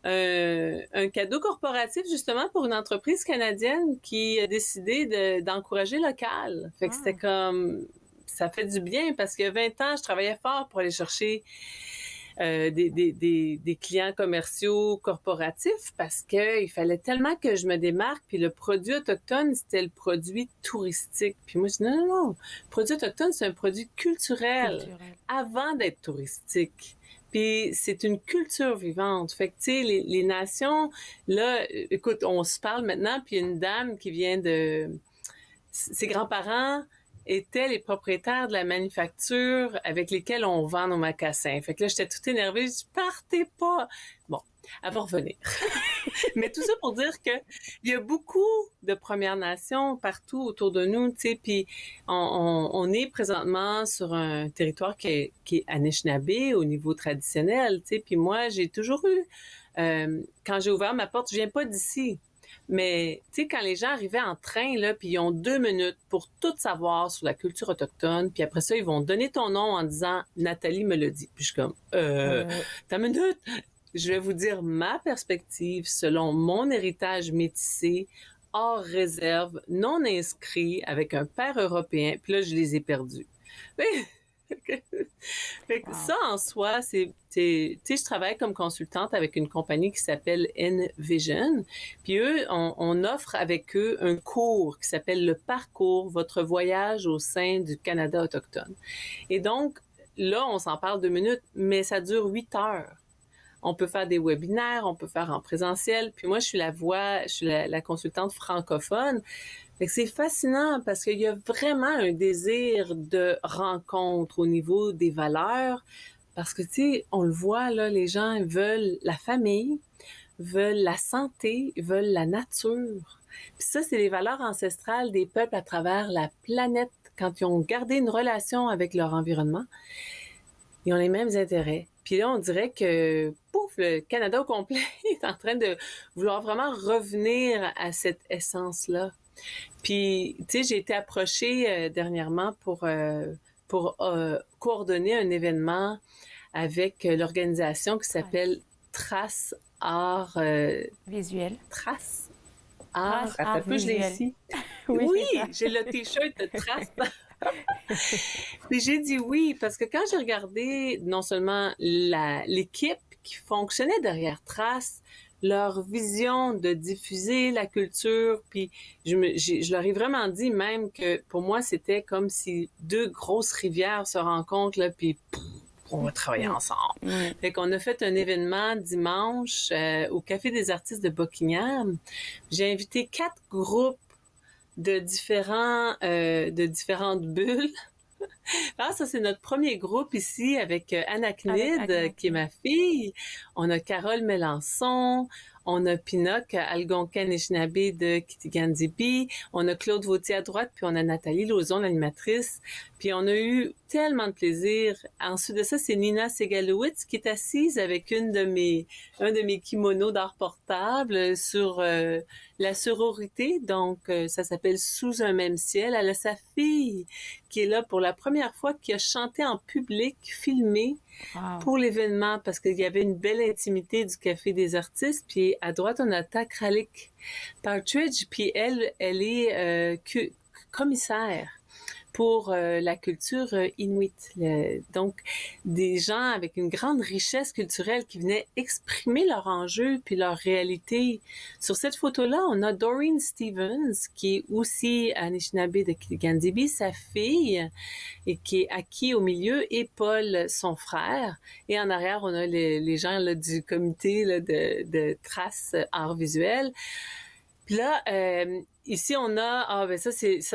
un cadeau corporatif justement pour une entreprise canadienne qui a décidé d'encourager local. Fait que c'était comme... Ça fait du bien parce qu'il y a 20 ans, je travaillais fort pour aller chercher des clients commerciaux corporatifs parce qu'il fallait tellement que je me démarque. Puis le produit autochtone, c'était le produit touristique. Puis moi, je dis non. Le produit autochtone, c'est un produit culturel. Avant d'être touristique. Puis c'est une culture vivante. Fait que, tu sais, les nations, là, écoute, on se parle maintenant, puis une dame qui vient de... Ses grands-parents étaient les propriétaires de la manufacture avec lesquels on vend nos mocassins. Fait que là, j'étais toute énervée. Je dis, partez pas! Bon, elle va revenir. Mais tout ça pour dire que il y a beaucoup de Premières Nations partout autour de nous, tu sais, puis on est présentement sur un territoire qui est Anishinaabe au niveau traditionnel, tu sais, puis moi, j'ai toujours eu, quand j'ai ouvert ma porte, je viens pas d'ici. Mais, tu sais, quand les gens arrivaient en train, là, puis ils ont 2 minutes pour tout savoir sur la culture autochtone, puis après ça, ils vont donner ton nom en disant « Nathalie me le dit ». Puis je suis comme « t'as une minute ». Je vais vous dire ma perspective selon mon héritage métissé, hors réserve, non inscrit, avec un père européen. Puis là, je les ai perdus. Fait que ça, en soi, tu sais, je travaille comme consultante avec une compagnie qui s'appelle Envision. Puis eux, on offre avec eux un cours qui s'appelle le parcours, votre voyage au sein du Canada autochtone. Et donc, là, on s'en parle 2 minutes, mais ça dure 8 heures. On peut faire des webinaires, on peut faire en présentiel. Puis moi, je suis la consultante francophone. Fait que c'est fascinant parce qu'il y a vraiment un désir de rencontre au niveau des valeurs. Parce que, tu sais, on le voit, là, les gens veulent la famille, veulent la santé, veulent la nature. Puis ça, c'est les valeurs ancestrales des peuples à travers la planète. Quand ils ont gardé une relation avec leur environnement, ils ont les mêmes intérêts. Puis là, on dirait que, pouf, le Canada au complet est en train de vouloir vraiment revenir à cette essence-là. Puis, tu sais, j'ai été approchée dernièrement pour coordonner un événement avec l'organisation qui s'appelle Trace Art... Visuel. Trace Art... Attends, je visuel. l'ai ici. Oui, Oui, j'ai le T-shirt de Trace. Et j'ai dit oui, parce que quand j'ai regardé non seulement l'équipe qui fonctionnait derrière Trace, leur vision de diffuser la culture, puis je leur ai vraiment dit même que pour moi, c'était comme si 2 grosses rivières se rencontrent, là, puis on va travailler ensemble. Fait qu'on a fait un événement dimanche au Café des artistes de Buckingham. J'ai invité 4 groupes de différentes bulles. Ah, ça, c'est notre premier groupe ici avec Anaknid, qui est ma fille. On a Carole Mélençon, on a Pinocque Algonquin-Anishinaabe de Kitigan-Zibi, on a Claude Vautier à droite, puis on a Nathalie Lauzon, l'animatrice. Puis on a eu tellement de plaisir. Ensuite de ça, c'est Nina Segalowitz qui est assise avec un de mes kimonos d'art portable sur la sororité. Donc, ça s'appelle Sous un même ciel. Elle a sa fille qui est là pour la première fois, qui a chanté en public, filmé pour l'événement, parce qu'il y avait une belle intimité du Café des artistes. Puis à droite, on a Takralik Partridge, puis elle est commissaire pour la culture inuit. Donc, des gens avec une grande richesse culturelle qui venaient exprimer leur enjeu puis leur réalité. Sur cette photo-là, on a Doreen Stevens, qui est aussi Anishinaabe de Kitigan-Zibi, sa fille, et qui est acquis au milieu, et Paul, son frère. Et en arrière, on a les gens là, du comité là, de Trace Art Visuel. Puis là, ici, on a... ça,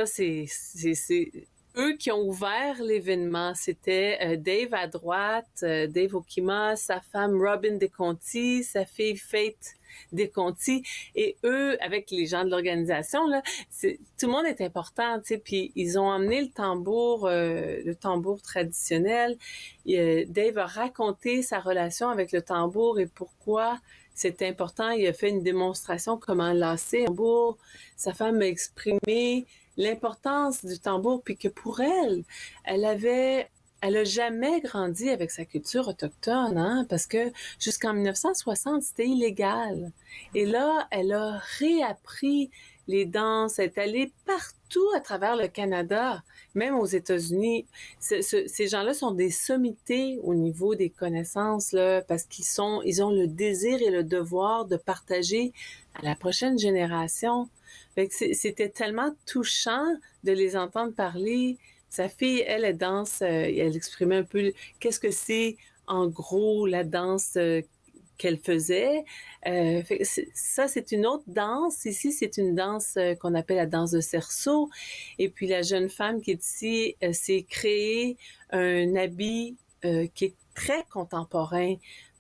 c'est eux qui ont ouvert l'événement. C'était Dave à droite, Dave Okima, sa femme Robin Desconti, sa fille Faith Desconti. Et eux, avec les gens de l'organisation, là, tout le monde est important, tu sais. Puis ils ont emmené le tambour traditionnel. Dave a raconté sa relation avec le tambour et pourquoi c'est important. Il a fait une démonstration comment lasser un tambour. Sa femme a exprimé l'importance du tambour, puis que pour elle a jamais grandi avec sa culture autochtone, hein, parce que jusqu'en 1960, c'était illégal. Et là, elle a réappris les danses, elle est allée partout à travers le Canada, même aux États-Unis. Ces gens-là sont des sommités au niveau des connaissances, là, parce ils ont le désir et le devoir de partager à la prochaine génération. Fait que c'était tellement touchant de les entendre parler. Sa fille, elle danse, elle exprimait un peu qu'est-ce que c'est, en gros, la danse qu'elle faisait. Ça, c'est une autre danse. Ici, c'est une danse qu'on appelle la danse de cerceau. Et puis, la jeune femme qui est ici s'est créée un habit qui est très contemporain.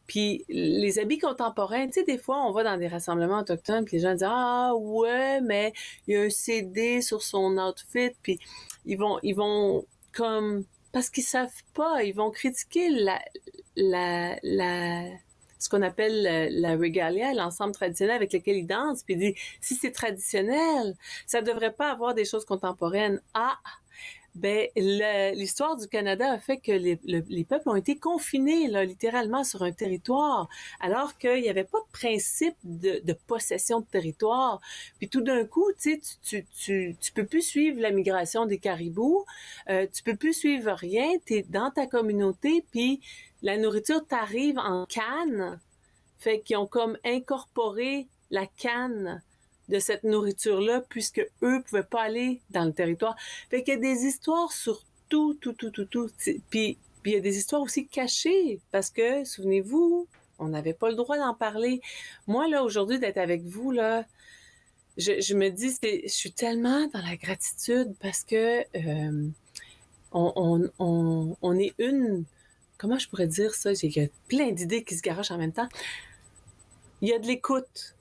Puis les habits contemporains, tu sais, des fois, on va dans des rassemblements autochtones, puis les gens disent « Ah, ouais, mais il y a un CD sur son outfit. » Puis ils vont comme... Parce qu'ils savent pas, ils vont critiquer ce qu'on appelle la regalia, l'ensemble traditionnel avec lequel ils dansent, puis ils disent « Si c'est traditionnel, ça devrait pas avoir des choses contemporaines. » Ah! Ben, l'histoire du Canada a fait que les peuples ont été confinés, là, littéralement, sur un territoire, alors qu'il n'y avait pas de principe de possession de territoire. Puis tout d'un coup, tu sais, tu peux plus suivre la migration des caribous, tu peux plus suivre rien, t'es dans ta communauté, puis la nourriture t'arrive en canne. Fait qu'ils ont comme incorporé la canne de cette nourriture-là, puisque eux pouvaient pas aller dans le territoire. Fait qu'il y a des histoires sur tout. Puis il y a des histoires aussi cachées, parce que, souvenez-vous, on n'avait pas le droit d'en parler. Moi, là, aujourd'hui, d'être avec vous, là, je me dis, je suis tellement dans la gratitude, parce que on est une... Comment je pourrais dire ça? Il y a plein d'idées qui se garochent en même temps. Il y a de l'écoute.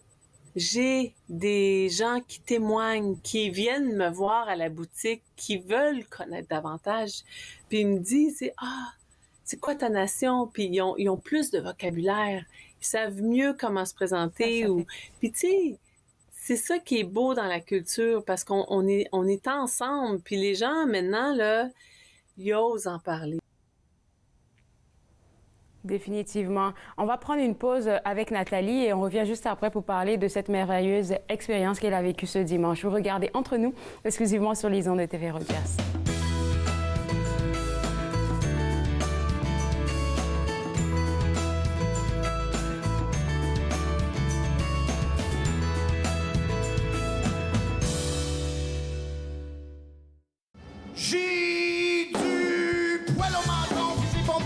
J'ai des gens qui témoignent, qui viennent me voir à la boutique, qui veulent connaître davantage. Puis ils me disent, c'est quoi ta nation? Puis ils ont plus de vocabulaire. Ils savent mieux comment se présenter. Puis tu sais, c'est ça qui est beau dans la culture, parce qu'on est ensemble. Puis les gens, maintenant, là, ils osent en parler. Définitivement. On va prendre une pause avec Nathalie et on revient juste après pour parler de cette merveilleuse expérience qu'elle a vécue ce dimanche. Vous regardez Entre nous, exclusivement sur les ondes de TV Rogers. J'ai du poil au menton, puis c'est bon.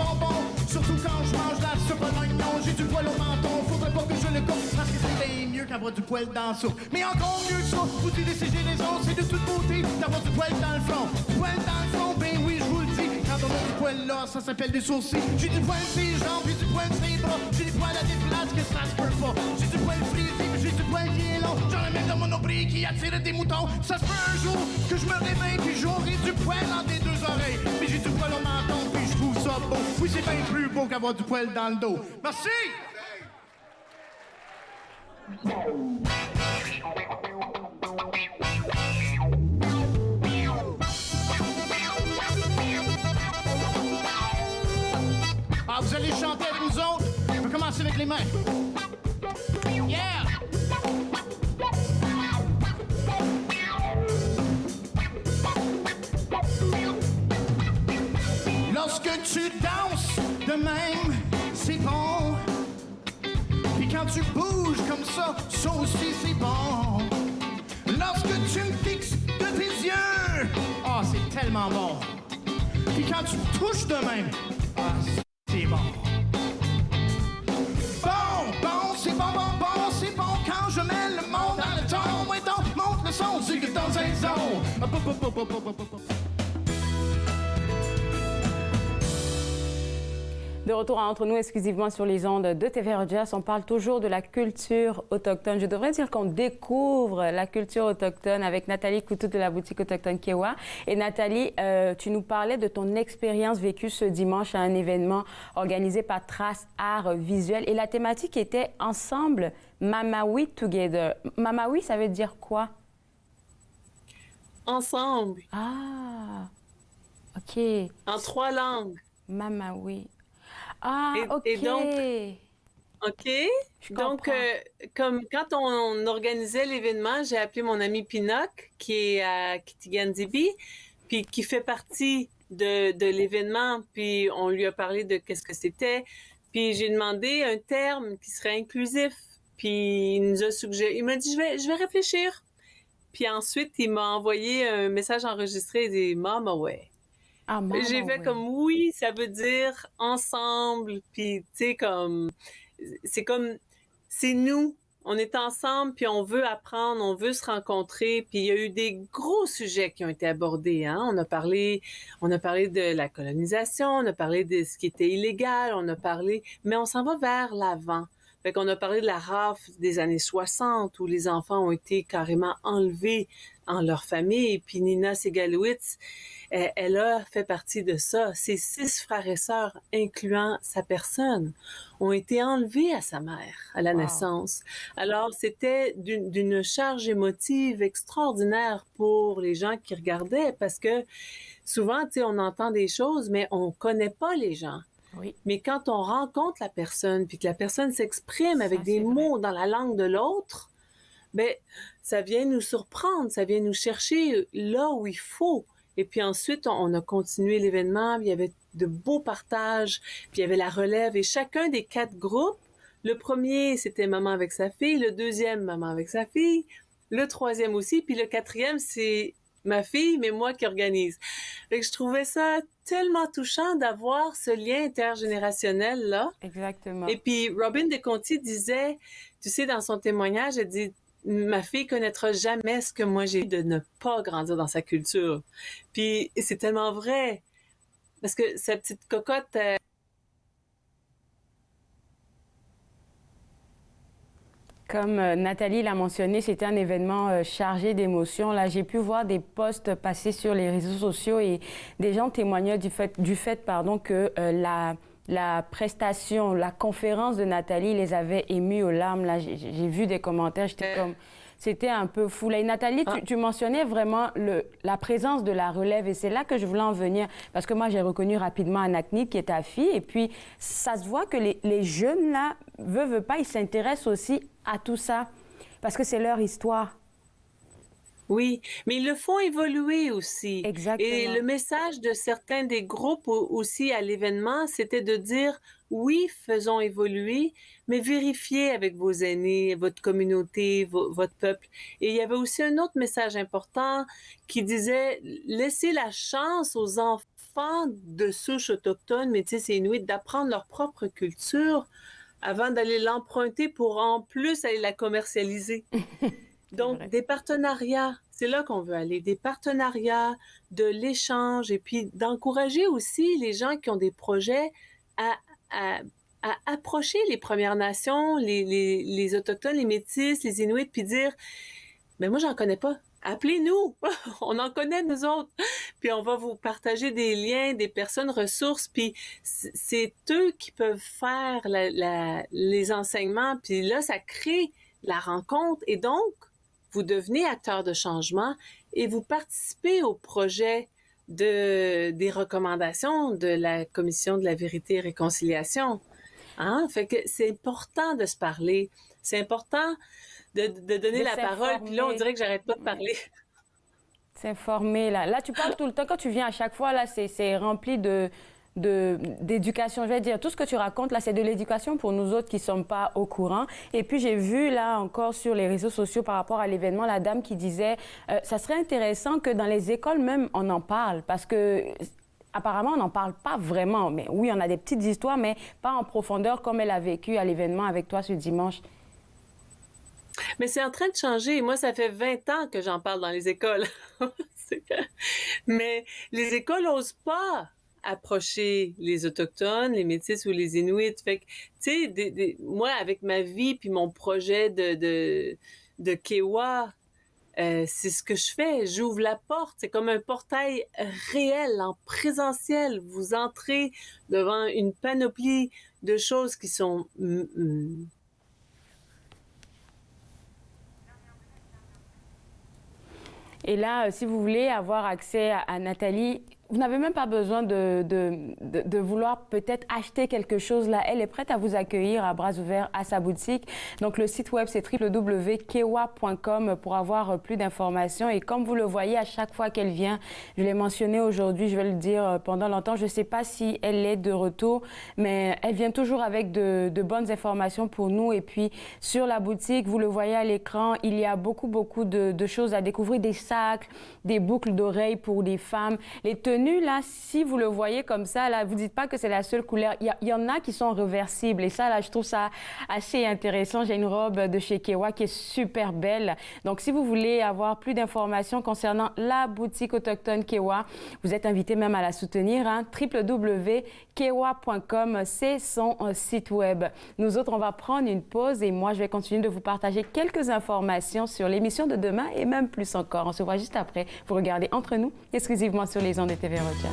Surtout quand je mange la soupe à l'oignon, j'ai du poil au menton, faudrait pas que je le coupe, parce que c'est bien mieux qu'avoir du poil dans la soupe. Mais encore mieux que ça, vous décider les autres, c'est de toute beauté d'avoir du poil dans le front. Du poil dans le front, ben oui, je vous le dis, quand on a du poil là, ça s'appelle des sourcils. J'ai du poil sur les jambes, j'ai du poil sur les bras, j'ai du poil à des places que ça se peut pas. J'ai du poil frisé, puis j'ai du poil qui est long, j'en ai même dans mon nombril qui attire des moutons. Ça se peut un jour que je me réveille, puis j'aurai du poil entre les deux oreilles. Mais j'ai du poil au menton, puis je trouve ça beau. Oui, c'est bien plus beau qu'avoir du poil dans le dos. Merci! Ah, vous allez chanter avec nous autres? On va commencer avec les mains. Yeah! Lorsque tu danses de même, c'est bon. Puis quand tu bouges comme ça aussi c'est bon. Lorsque tu me fixes de tes yeux, c'est tellement bon. Puis quand tu me touches de même, c'est bon. Bon, c'est bon, c'est bon quand je mets le monde dans le ton. Ouais, donc, monte le son, c'est que dans un zone. De retour à Entre nous, exclusivement sur les ondes de TV Rogers, on parle toujours de la culture autochtone. Je devrais dire qu'on découvre la culture autochtone avec Nathalie Coutu de la boutique autochtone Kewa. Et Nathalie, tu nous parlais de ton expérience vécue ce dimanche à un événement organisé par Trace Art Visuel. Et la thématique était Ensemble, Mamawi Together. Mamawi, ça veut dire quoi? Ensemble. Ah, OK. En 3 langues. Mamawi. Ah, OK. Et donc, OK. Donc, comme quand on organisait l'événement, j'ai appelé mon ami Pinoc, qui est à Kitigan-Zibi, puis qui fait partie de l'événement, puis on lui a parlé de qu'est-ce que c'était, puis j'ai demandé un terme qui serait inclusif, puis il nous a suggéré, il m'a dit, je vais réfléchir. Puis ensuite, il m'a envoyé un message enregistré, il dit « Mama Way ». J'ai fait comme oui, ça veut dire ensemble, puis tu sais comme c'est nous, on est ensemble, puis on veut apprendre, on veut se rencontrer, puis il y a eu des gros sujets qui ont été abordés, hein. On a parlé de la colonisation, on a parlé de ce qui était illégal, mais on s'en va vers l'avant. Fait qu'on a parlé de la rafle des années 60 où les enfants ont été carrément enlevés en leur famille. Et puis Nina Segalowitz, elle a fait partie de ça. Ses 6 frères et sœurs, incluant sa personne, ont été enlevés à sa mère à la naissance. Alors, c'était d'une charge émotive extraordinaire pour les gens qui regardaient parce que souvent, tu sais, on entend des choses, mais on connaît pas les gens. Oui. Mais quand on rencontre la personne, puis que la personne s'exprime avec des mots dans la langue de l'autre, ben ça vient nous surprendre, ça vient nous chercher là où il faut. Et puis ensuite, on a continué l'événement, il y avait de beaux partages, puis il y avait la relève, et chacun des 4 groupes, le premier, c'était maman avec sa fille, le deuxième, maman avec sa fille, le troisième aussi, puis le 4e, c'est ma fille, mais moi qui organise. Fait que je trouvais ça tellement touchant d'avoir ce lien intergénérationnel-là. Exactement. Et puis, Robin DeConti disait, tu sais, dans son témoignage, elle dit, ma fille connaîtra jamais ce que moi j'ai de ne pas grandir dans sa culture. Puis, c'est tellement vrai. Parce que sa petite cocotte... Comme Nathalie l'a mentionné, c'était un événement chargé d'émotions. Là, j'ai pu voir des posts passer sur les réseaux sociaux et des gens témoignaient du fait que la prestation, la conférence de Nathalie les avait émus aux larmes. Là, j'ai vu des commentaires, j'étais comme... C'était un peu fou. Là, et Nathalie, tu mentionnais vraiment la présence de la relève et c'est là que je voulais en venir parce que moi, j'ai reconnu rapidement Anakni qui est ta fille et puis ça se voit que les jeunes, là, veulent pas, ils s'intéressent aussi à tout ça parce que c'est leur histoire. Oui, mais ils le font évoluer aussi. Exactement. Et le message de certains des groupes aussi à l'événement, c'était de dire oui, faisons évoluer, mais vérifiez avec vos aînés, votre communauté, votre peuple. Et il y avait aussi un autre message important qui disait laissez la chance aux enfants de souche autochtone, métis et inuits, d'apprendre leur propre culture avant d'aller l'emprunter pour en plus aller la commercialiser. Donc, des partenariats, c'est là qu'on veut aller, des partenariats, de l'échange et puis d'encourager aussi les gens qui ont des projets à approcher les Premières Nations, les Autochtones, les Métis, les Inuits, puis dire « Mais moi, j'en connais pas. Appelez-nous. On en connaît, nous autres. Puis on va vous partager des liens, des personnes ressources, puis c'est eux qui peuvent faire les enseignements. Puis là, ça crée la rencontre et donc, vous devenez acteur de changement et vous participez au projet des recommandations de la Commission de la vérité et réconciliation. Hein? Fait que c'est important de se parler. C'est important de donner la parole. Puis là, on dirait que j'arrête pas de parler. S'informer, là. Là, tu parles tout le temps. Quand tu viens à chaque fois, là, c'est rempli d'éducation. Je vais dire, tout ce que tu racontes, là, c'est de l'éducation pour nous autres qui ne sommes pas au courant. Et puis, j'ai vu, là, encore sur les réseaux sociaux par rapport à l'événement, la dame qui disait, ça serait intéressant que dans les écoles même, on en parle parce que... Apparemment, on n'en parle pas vraiment. Mais oui, on a des petites histoires, mais pas en profondeur comme elle a vécu à l'événement avec toi ce dimanche. Mais c'est en train de changer. Moi, ça fait 20 ans que j'en parle dans les écoles. Mais les écoles n'osent pas approcher les Autochtones, les Métis ou les Inuits. Fait que, tu sais, moi, avec ma vie puis mon projet de Kewa, c'est ce que je fais. J'ouvre la porte. C'est comme un portail réel, en présentiel. Vous entrez devant une panoplie de choses qui sont... Et là, si vous voulez avoir accès à Nathalie, Vous n'avez même pas besoin de vouloir peut-être acheter quelque chose là. Elle est prête à vous accueillir à bras ouverts à sa boutique. Donc, le site web, c'est www.kewa.com pour avoir plus d'informations. Et comme vous le voyez, à chaque fois qu'elle vient, je l'ai mentionné aujourd'hui, je vais le dire pendant longtemps, je ne sais pas si elle est de retour, mais elle vient toujours avec de bonnes informations pour nous. Et puis, sur la boutique, vous le voyez à l'écran, il y a beaucoup de choses à découvrir, des sacs, des boucles d'oreilles pour les femmes, les tenues, là, si vous le voyez comme ça, là, vous dites pas que c'est la seule couleur. Il y en a qui sont réversibles. Et ça, là, je trouve ça assez intéressant. J'ai une robe de chez Kewa qui est super belle. Donc, si vous voulez avoir plus d'informations concernant la boutique autochtone Kewa, vous êtes invité même à la soutenir, hein, www.kewa.com, c'est son site web. Nous autres, on va prendre une pause et moi, je vais continuer de vous partager quelques informations sur l'émission de demain et même plus encore. On se voit juste après. Vous regardez Entre nous, exclusivement sur les ondes de TV Rogers.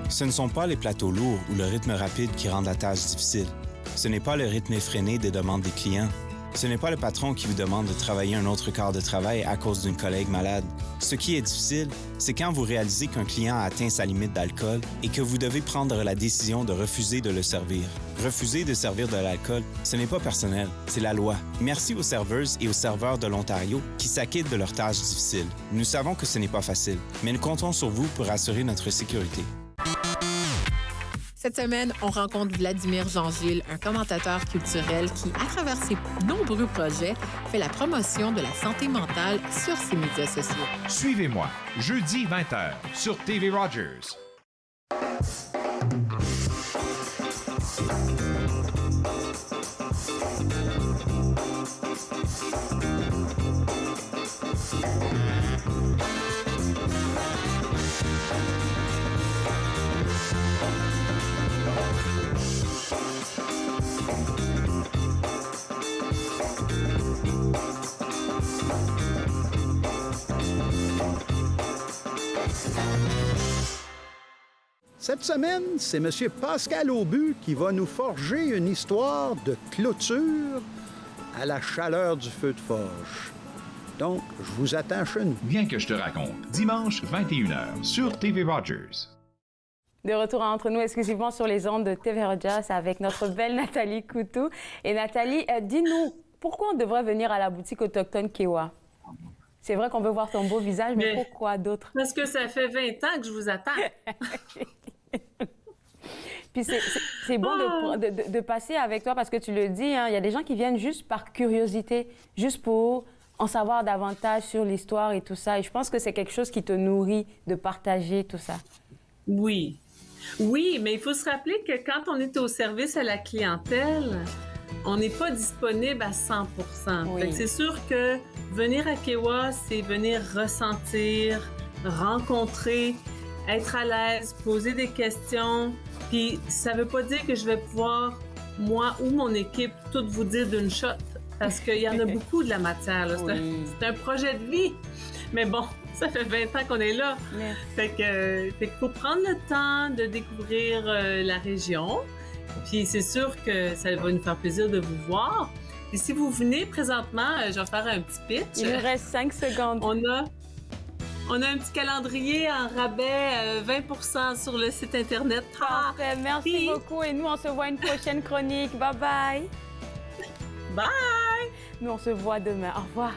Ce ne sont pas les plateaux lourds ou le rythme rapide qui rendent la tâche difficile. Ce n'est pas le rythme effréné des demandes des clients. Ce n'est pas le patron qui vous demande de travailler un autre quart de travail à cause d'une collègue malade. Ce qui est difficile, c'est quand vous réalisez qu'un client a atteint sa limite d'alcool et que vous devez prendre la décision de refuser de le servir. Refuser de servir de l'alcool, ce n'est pas personnel, c'est la loi. Merci aux serveuses et aux serveurs de l'Ontario qui s'acquittent de leurs tâches difficiles. Nous savons que ce n'est pas facile, mais nous comptons sur vous pour assurer notre sécurité. Cette semaine, on rencontre Vladimir Jean-Gilles, un commentateur culturel qui, à travers ses nombreux projets, fait la promotion de la santé mentale sur ses médias sociaux. Suivez-moi, jeudi 20h, sur TV Rogers. Cette semaine, c'est M. Pascal Aubu qui va nous forger une histoire de clôture à la chaleur du feu de forge. Donc, je vous attends chez nous. Viens que je te raconte. Dimanche, 21h, sur TV Rogers. De retour Entre nous, exclusivement sur les ondes de TV Rogers avec notre belle Nathalie Coutou. Et Nathalie, dis-nous, pourquoi on devrait venir à la boutique autochtone Kewa? C'est vrai qu'on veut voir ton beau visage, mais pourquoi d'autre? Parce que ça fait 20 ans que je vous attends. Puis c'est bon de passer avec toi parce que tu le dis, hein, y a des gens qui viennent juste par curiosité, juste pour en savoir davantage sur l'histoire et tout ça. Et je pense que c'est quelque chose qui te nourrit de partager tout ça. Oui. Oui, mais il faut se rappeler que quand on est au service à la clientèle, on n'est pas disponible à 100%. Oui. C'est sûr que venir à Kewa, c'est venir ressentir, rencontrer, être à l'aise, poser des questions. Puis ça veut pas dire que je vais pouvoir, moi ou mon équipe, tout vous dire d'une shot. Parce qu'il y en a beaucoup de la matière. Là. C'est un projet de vie. Mais bon, ça fait 20 ans qu'on est là. Fait qu'il faut prendre le temps de découvrir la région. Puis c'est sûr que ça va nous faire plaisir de vous voir. Et si vous venez présentement, je vais faire un petit pitch. Il nous reste 5 secondes. On a un petit calendrier en rabais, 20% sur le site Internet. Parfait, merci beaucoup. Et nous, on se voit à une prochaine chronique. Bye-bye. Bye! Nous, on se voit demain. Au revoir.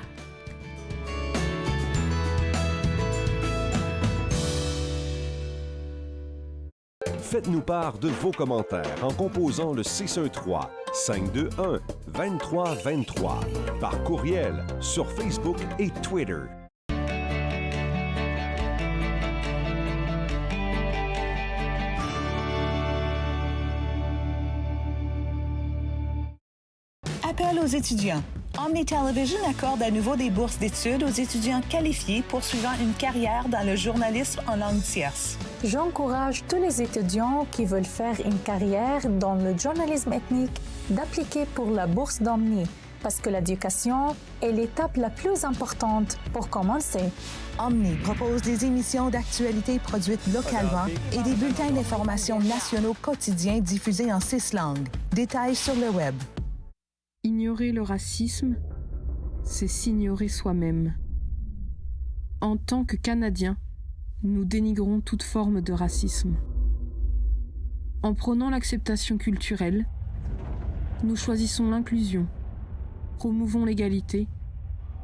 Faites-nous part de vos commentaires en composant le 613-521-2323 par courriel sur Facebook et Twitter. Appel aux étudiants. Omni Television accorde à nouveau des bourses d'études aux étudiants qualifiés poursuivant une carrière dans le journalisme en langue tierce. J'encourage tous les étudiants qui veulent faire une carrière dans le journalisme ethnique d'appliquer pour la bourse d'Omni. parce que l'éducation est l'étape la plus importante pour commencer. Omni propose des émissions d'actualité produites localement et des bulletins d'information nationaux quotidiens diffusés en 6 langues. Détails sur le web. Ignorer le racisme, c'est s'ignorer soi-même. En tant que Canadiens, nous dénigrons toute forme de racisme. En prônant l'acceptation culturelle, nous choisissons l'inclusion, promouvons l'égalité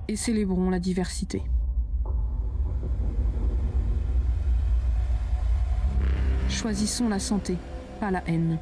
et célébrons la diversité. Choisissons la santé, pas la haine.